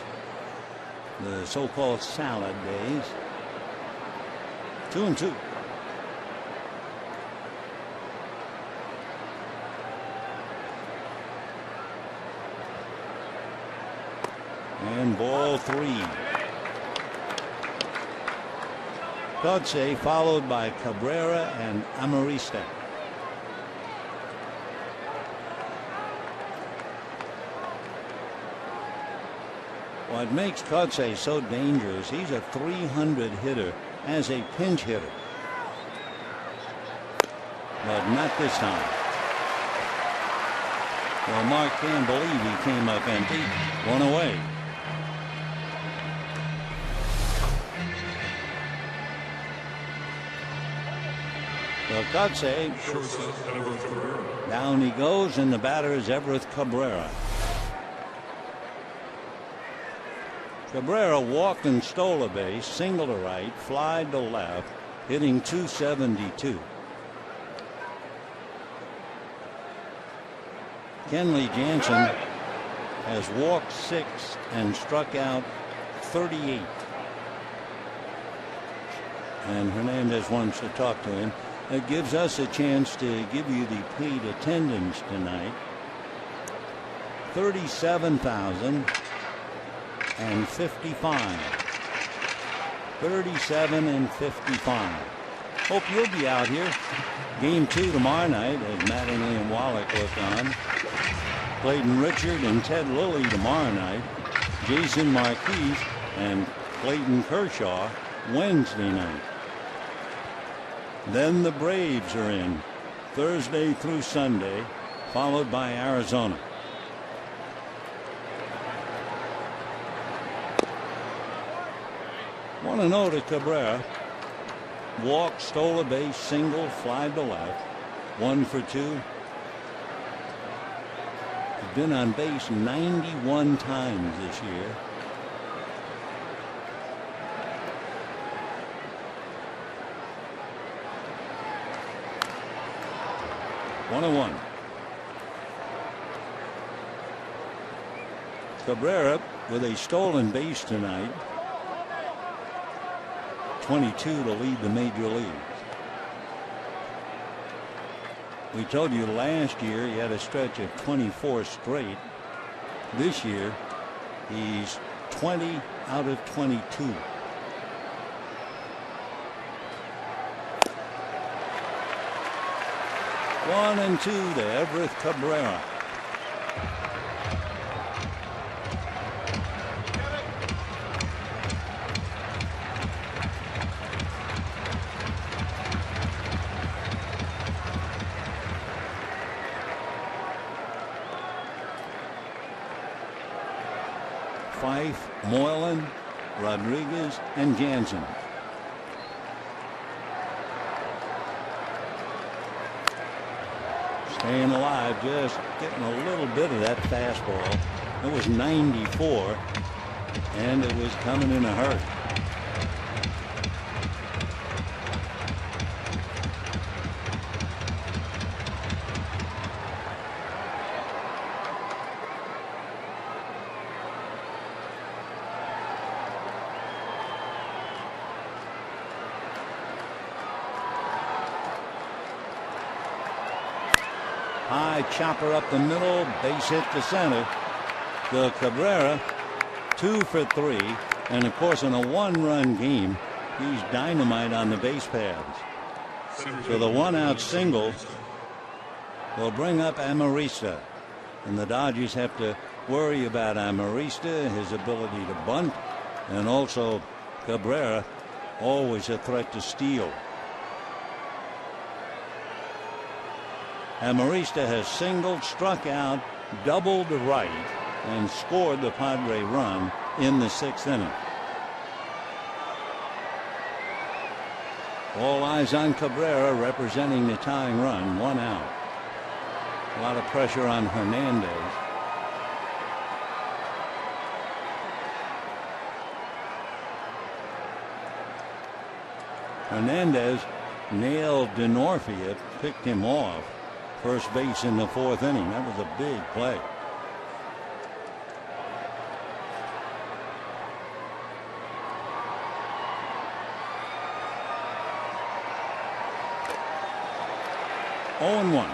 the so-called salad days. 2 and 2. And ball 3. Kotze followed by Cabrera and Amarista. What makes Kotze so dangerous, he's a .300 hitter as a pinch hitter. But not this time. Well, Mark can't believe he came up empty. 1 away. Well, Kotze, down he goes, and the batter is Everett Cabrera. Cabrera walked and stole a base, single to right, fly to left, hitting .272. Kenley Jansen has walked 6 and struck out 38. And Hernandez wants to talk to him. It gives us a chance to give you the paid attendance tonight. 37,055. 37 and 55. Hope you'll be out here. Game 2 tomorrow night as Mattingly and Wallach look on. Clayton Richard and Ted Lilly tomorrow night. Jason Marquez and Clayton Kershaw Wednesday night. Then the Braves are in Thursday through Sunday, followed by Arizona. Want to know to Cabrera. Walk, stole a base, single, fly to left. 1 for 2. He's been on base 91 times this year. One and one. Cabrera with a stolen base tonight. 22 to lead the major leagues. We told you last year he had a stretch of 24 straight. This year he's 20 out of 22. One and two to Everett Cabrera. Fife, Moylan, Rodriguez, and Jansen. Staying alive, just getting a little bit of that fastball. It was 94, and it was coming in a hurry. High chopper up the middle, base hit to center. The Cabrera 2 for 3, and of course in a 1-run game he's dynamite on the base paths. So the 1-out single will bring up Amarista, and the Dodgers have to worry about Amarista, his ability to bunt, and also Cabrera, always a threat to steal. Amarista has singled, struck out, doubled to right, and scored the Padre run in the 6th inning. All eyes on Cabrera representing the tying run, 1 out. A lot of pressure on Hernandez. Hernandez nailed Denorfia, picked him off. First base in the 4th inning. That was a big play. Oh and 1.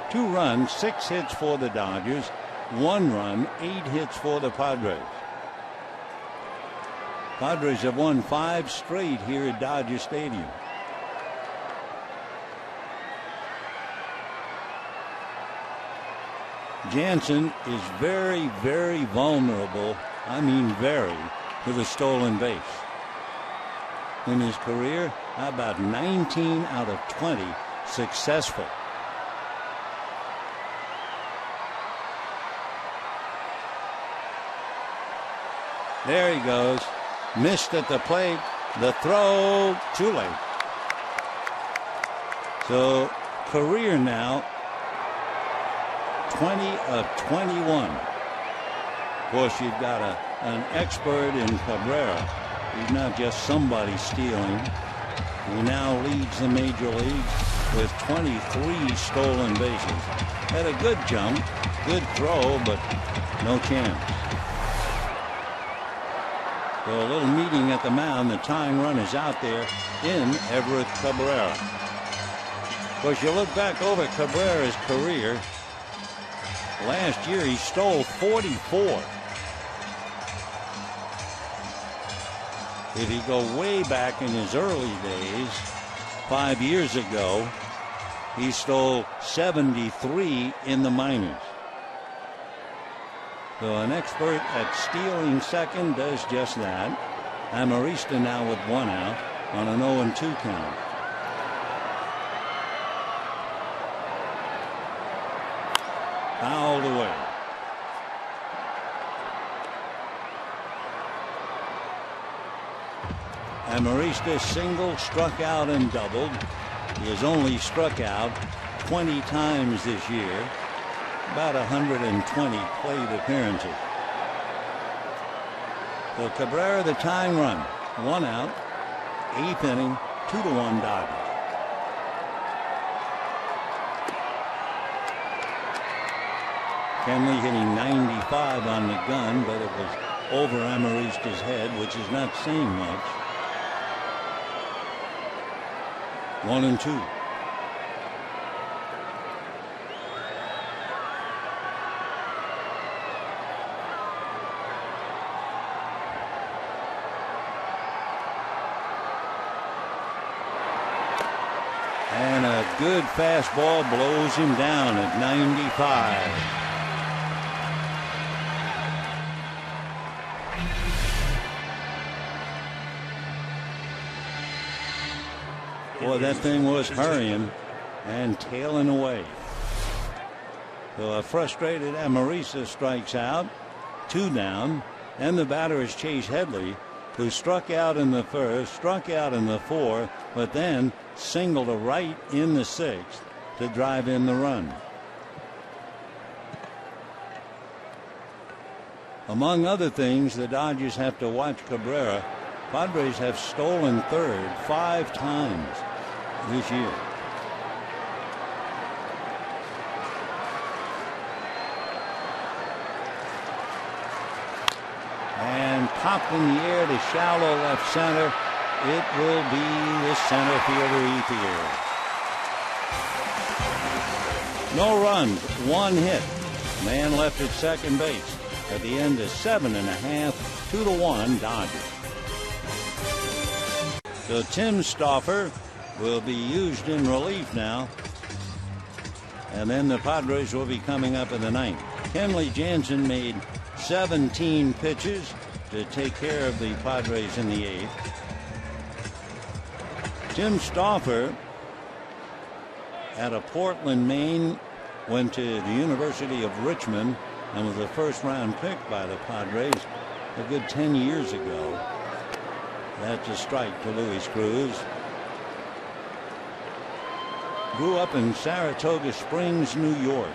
Two runs, 6 hits for the Dodgers, 1 run, 8 hits for the Padres. Padres have won 5 straight here at Dodger Stadium. Jansen is very, very vulnerable. I mean very, to the stolen base. In his career, how about 19 out of 20 successful. There he goes. Missed at the plate. The throw too late. So career now 20 of 21. Of course, you've got an expert in Cabrera. He's not just somebody stealing. He now leads the major leagues with 23 stolen bases. Had a good jump. good throw, but no chance. So a little meeting at the mound. The tying run is out there in Everett Cabrera. Of course, you look back over Cabrera's career. Last year he stole 44. If you go way back in his early days, 5 years ago, he stole 73 in the minors. So an expert at stealing second does just that. Amarista now with 1 out on an 0-2 count. Fouled away. Amarista singled, struck out, and doubled. He has only struck out 20 times this year. About 120 plate appearances. So Cabrera, the tying run, 1 out, 8th inning, 2-1 Dodgers. Kenley hitting 95 on the gun, but it was over Amarista's head, which is not saying much. 1-2. And a good fastball blows him down at 95. Boy, that thing was hurrying and tailing away. So a frustrated Amarista strikes out, 2 down, and the batter is Chase Headley, who struck out in the first, struck out in the 4th, but then singled to right in the 6th to drive in the run. Among other things, the Dodgers have to watch Cabrera. Padres have stolen third 5 times this year. And popped in the air to shallow left center. It will be the center fielder Ethier. No runs, 1 hit. Man left at second base. At the end is 7.5, 2-1 Dodgers. So Tim Stauffer will be used in relief now. And then the Padres will be coming up in the 9th. Kenley Jansen made 17 pitches to take care of the Padres in the 8th. Tim Stauffer out of Portland, Maine, went to the University of Richmond and was a first-round pick by the Padres a good 10 years ago. That's a strike to Luis Cruz. Grew up in Saratoga Springs, New York.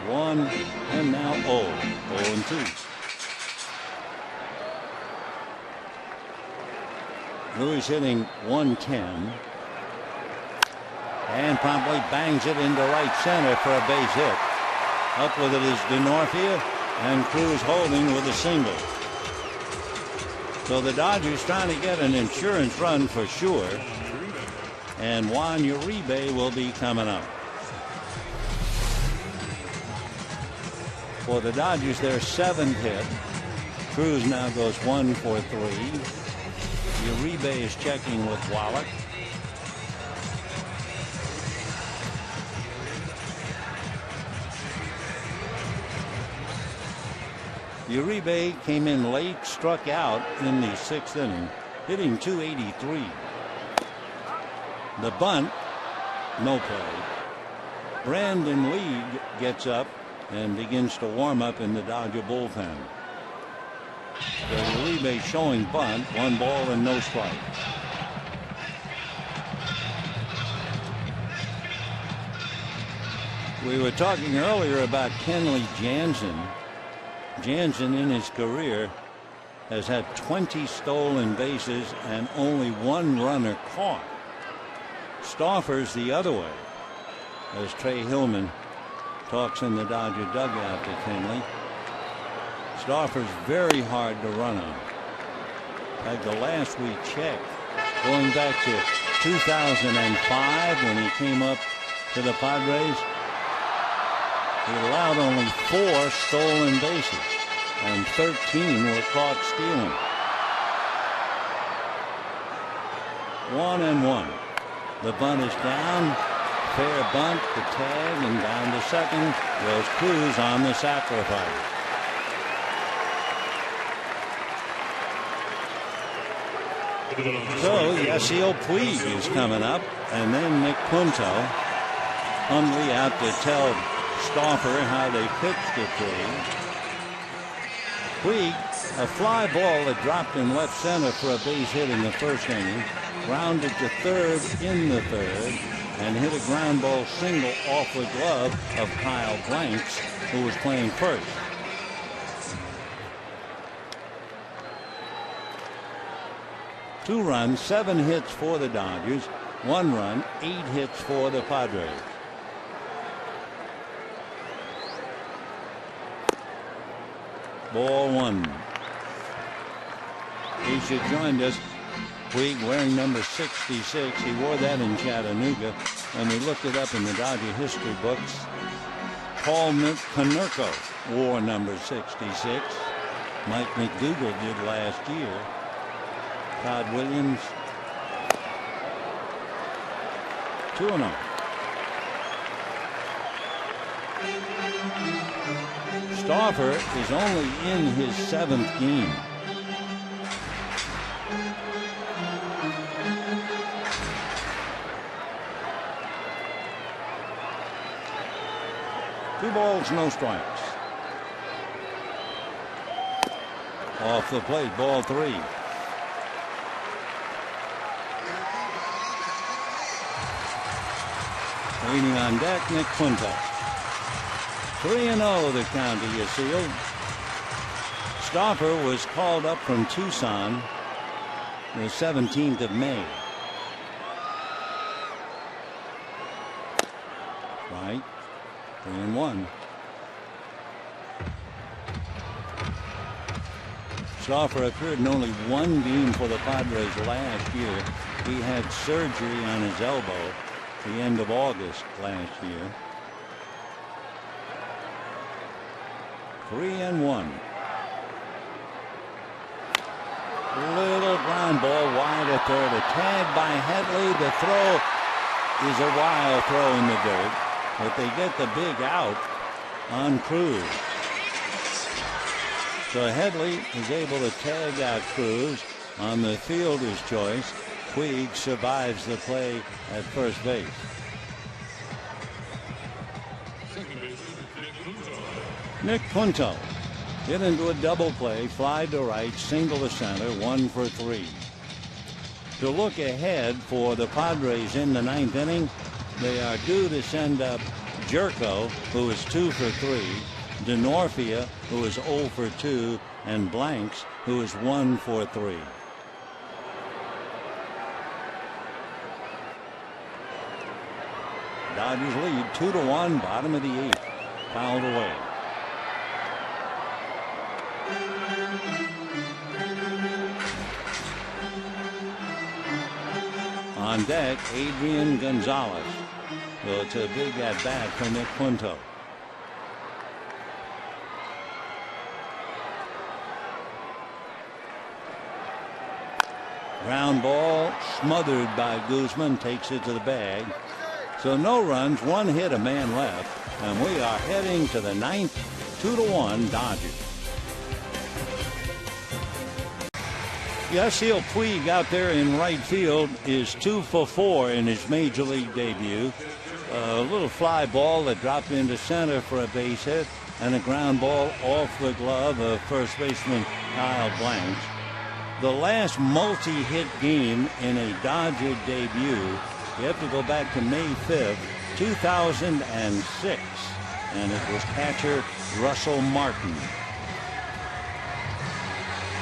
One and now 0-2. Luis hitting 110 and promptly bangs it into right center for a base hit. Up with it is DeNorfia, and Cruz holding with a single. So the Dodgers trying to get an insurance run for sure, and Juan Uribe will be coming up. For the Dodgers, their 7th hit. Cruz now goes 1 for 3. Uribe is checking with Wallach. Uribe came in late, struck out in the 6th inning, hitting .283. The bunt, no play. Brandon League gets up and begins to warm up in the Dodger bullpen. So Uribe showing bunt, 1 ball and no strike. We were talking earlier about Kenley Jansen. Jansen in his career has had 20 stolen bases and only 1 runner caught. Stauffer's the other way, as Trey Hillman talks in the Dodger dugout to Finley. Stauffer's very hard to run on. Like the last we checked, going back to 2005 when he came up to the Padres, he allowed only 4 stolen bases, and 13 were caught stealing. 1-1. The bunt is down. Fair bunt, the tag, and down to second goes Cruz on the sacrifice. So Yasiel Puig is coming up, and then Nick Punto humbly out to tell Stauffer how they pitched it to him. Puig, a fly ball that dropped in left center for a base hit in the first inning, grounded to third in the third, and hit a ground ball single off the glove of Kyle Blanks, who was playing first. Two runs, 7 hits for the Dodgers, 1 run, 8 hits for the Padres. Ball 1. He should join us. Puig wearing number 66. He wore that in Chattanooga, and we looked it up in the Dodger history books. Paul Konerko wore number 66. Mike McDougal did last year. Todd Williams. 2-0. Stauffer is only in his 7th game. Two balls, no strikes. Off the plate, ball 3. Waiting on deck, Nick Punto. 3-0 the count to Yasiel. Stauffer was called up from Tucson the 17th of May. Right. 3-1. Stauffer appeared in only 1 game for the Padres last year. He had surgery on his elbow at the end of August last year. 3-1. Little ground ball wide at third. A tag by Headley. The throw is a wild throw in the dirt, but they get the big out on Cruz. So Headley is able to tag out Cruz on the fielder's choice. Puig survives the play at first base. Nick Punto hit into a double play, fly to right, single to center, 1 for 3. To look ahead for the Padres in the 9th inning, they are due to send up Jerko, who is 2 for 3, DeNorfia, who is 0 for 2, and Blanks, who is 1 for 3. Dodgers lead 2-1, bottom of the 8th. Fouled away. On deck, Adrian Gonzalez. So it's a big at-bat for Nick Punto. Ground ball smothered by Guzman, takes it to the bag. So no runs, 1 hit, a man left, and we are heading to the 9th. 2-1 Dodgers. Yasiel Puig out there in right field is 2 for 4 in his major league debut. A little fly ball that dropped into center for a base hit, and a ground ball off the glove of first baseman Kyle Blanks. The last multi-hit game in a Dodger debut, you have to go back to May 5th, 2006, and it was catcher Russell Martin.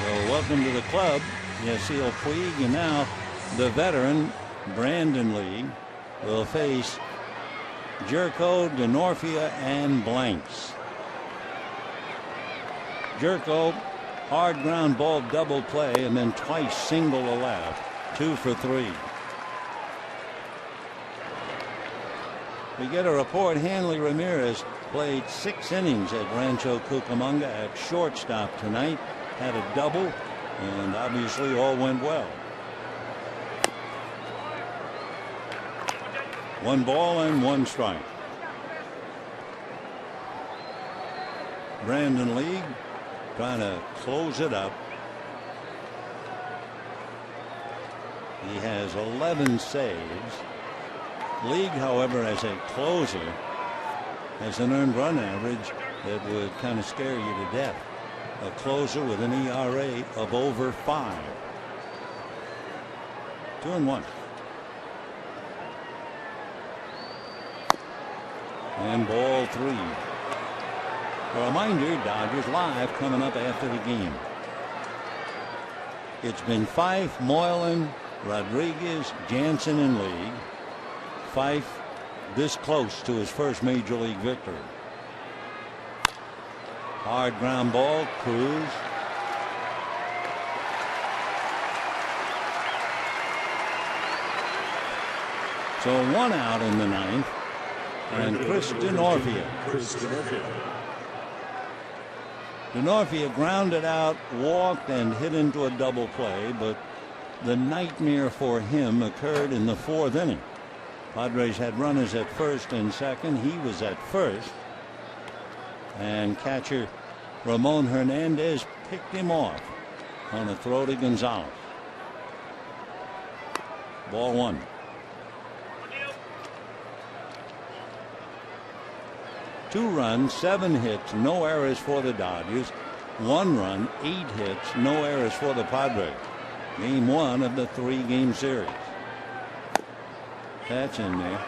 So welcome to the club, Yasiel Puig, and now the veteran Brandon Lee. will face Jerko, DeNorfia, and Blanks. Jerko, hard ground ball double play, and then twice single allowed. 2 for 3. We get a report Hanley Ramirez played 6 innings at Rancho Cucamonga at shortstop tonight. Had a double, and obviously all went well. 1 ball and 1 strike. Brandon League trying to close it up. He has 11 saves. League, however, as a closer, has an earned run average that would kind of scare you to death. A closer with an ERA of over 5. 2-1. And ball 3. A reminder, Dodgers Live coming up after the game. It's been Fife, Moylan, Rodriguez, Jansen, and League. Fife this close to his first major league victory. Hard ground ball, Cruz. So 1 out in the 9th. And Chris DeNorfia. DeNorfia grounded out, walked, and hit into a double play, but the nightmare for him occurred in the 4th inning. Padres had runners at first and second. He was at first. And catcher Ramon Hernandez picked him off on a throw to Gonzalez. Ball 1. Two runs, 7 hits, no errors for the Dodgers. 1 run, 8 hits, no errors for the Padres. Game 1 of the 3-game series. That's in there.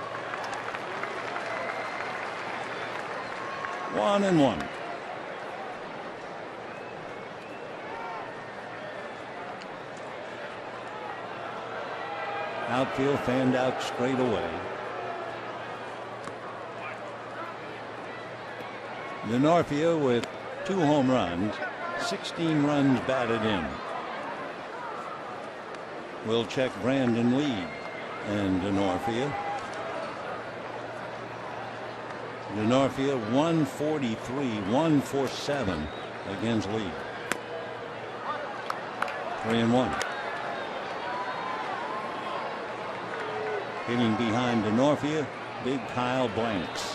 1-1. Outfield fanned out straight away. DeNorfia with 2 home runs, 16 runs batted in. We'll check Brandon League and DeNorfia. DeNorfia 143, 147 against League. 3-1. Hitting behind DeNorfia, big Kyle Blanks.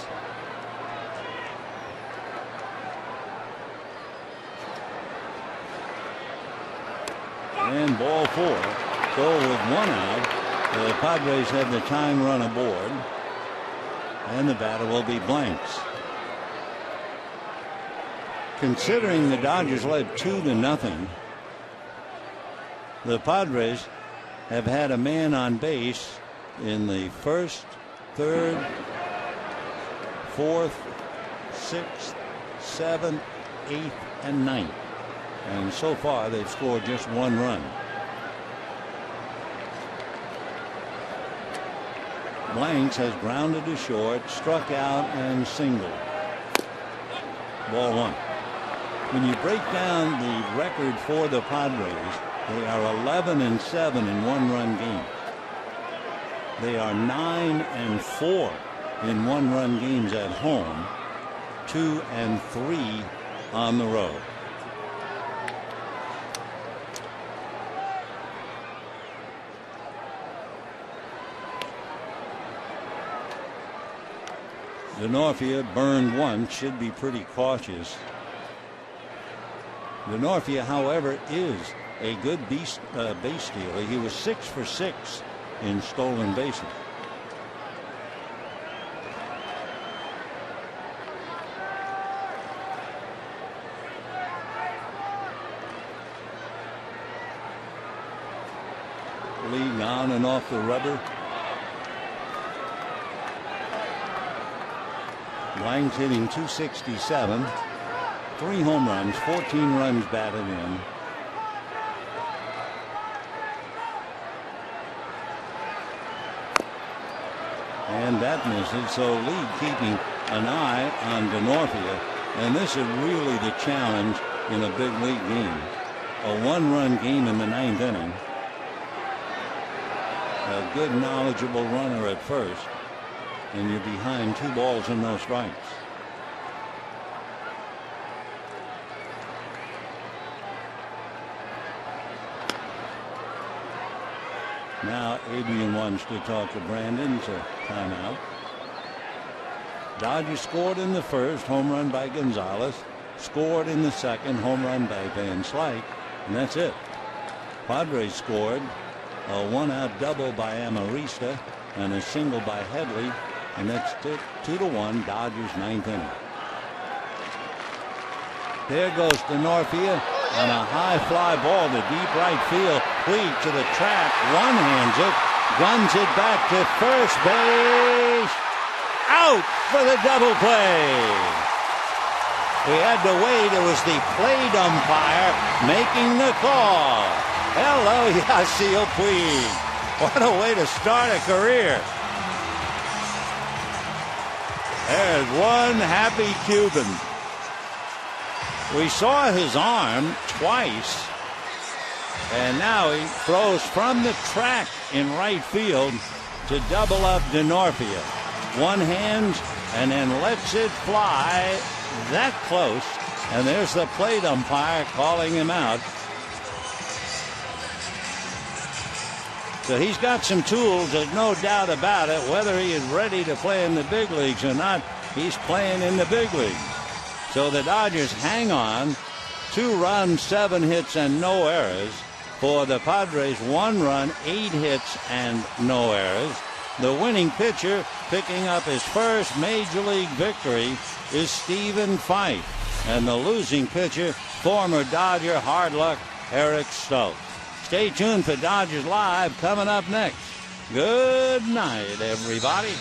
And ball 4. So with 1 out, the Padres have the tying run aboard. And the batter will be Blanks. Considering the Dodgers led 2-0, the Padres have had a man on base in the 1st, 3rd, 4th, 6th, 7th, 8th, and 9th. And so far they've scored just 1 run. Blanks has grounded to short, struck out, and singled. Ball 1. When you break down the record for the Padres, they are 11-7 in 1-run games. They are 9-4 in 1-run games at home, 2-3 on the road. DeNorfia burned once, should be pretty cautious. DeNorfia, however, is a good base stealer. He was 6 for 6 in stolen bases. League on and off the rubber. Blanks hitting .267, 3 home runs, 14 runs batted in. And that misses. So Lee keeping an eye on DeNorfia. And this is really the challenge in a big league game. A 1-run game in the 9th inning. A good knowledgeable runner at first. And you're behind 2 balls and no strikes. Now Adrian wants to talk to Brandon, so timeout. Dodgers scored in the first, home run by Gonzalez. Scored in the second, home run by Van Slyke, and that's it. Padres scored a 1-out double by Amarista and a single by Headley, and that's 2-1 Dodgers 9th inning. There goes DeNorfia on a high fly ball to deep right field. Puig to the track, one-hands it, guns it back to first base. Out for the double play. We had to wait. It was the plate umpire making the call. Hello, Yasiel Puig. What a way to start a career. There's one happy Cuban. We saw his arm twice, and now he throws from the track in right field to double up DeNorfia. One hand and then lets it fly that close, and there's the plate umpire calling him out. So he's got some tools, there's no doubt about it. Whether he is ready to play in the big leagues or not, he's playing in the big leagues. So the Dodgers hang on. 2 runs, 7 hits, and no errors. For the Padres, 1 run, 8 hits, and no errors. The winning pitcher picking up his first Major League victory is Stephen Fife. And the losing pitcher, former Dodger hard luck Eric Stults. Stay tuned for Dodgers Live coming up next. Good night, everybody.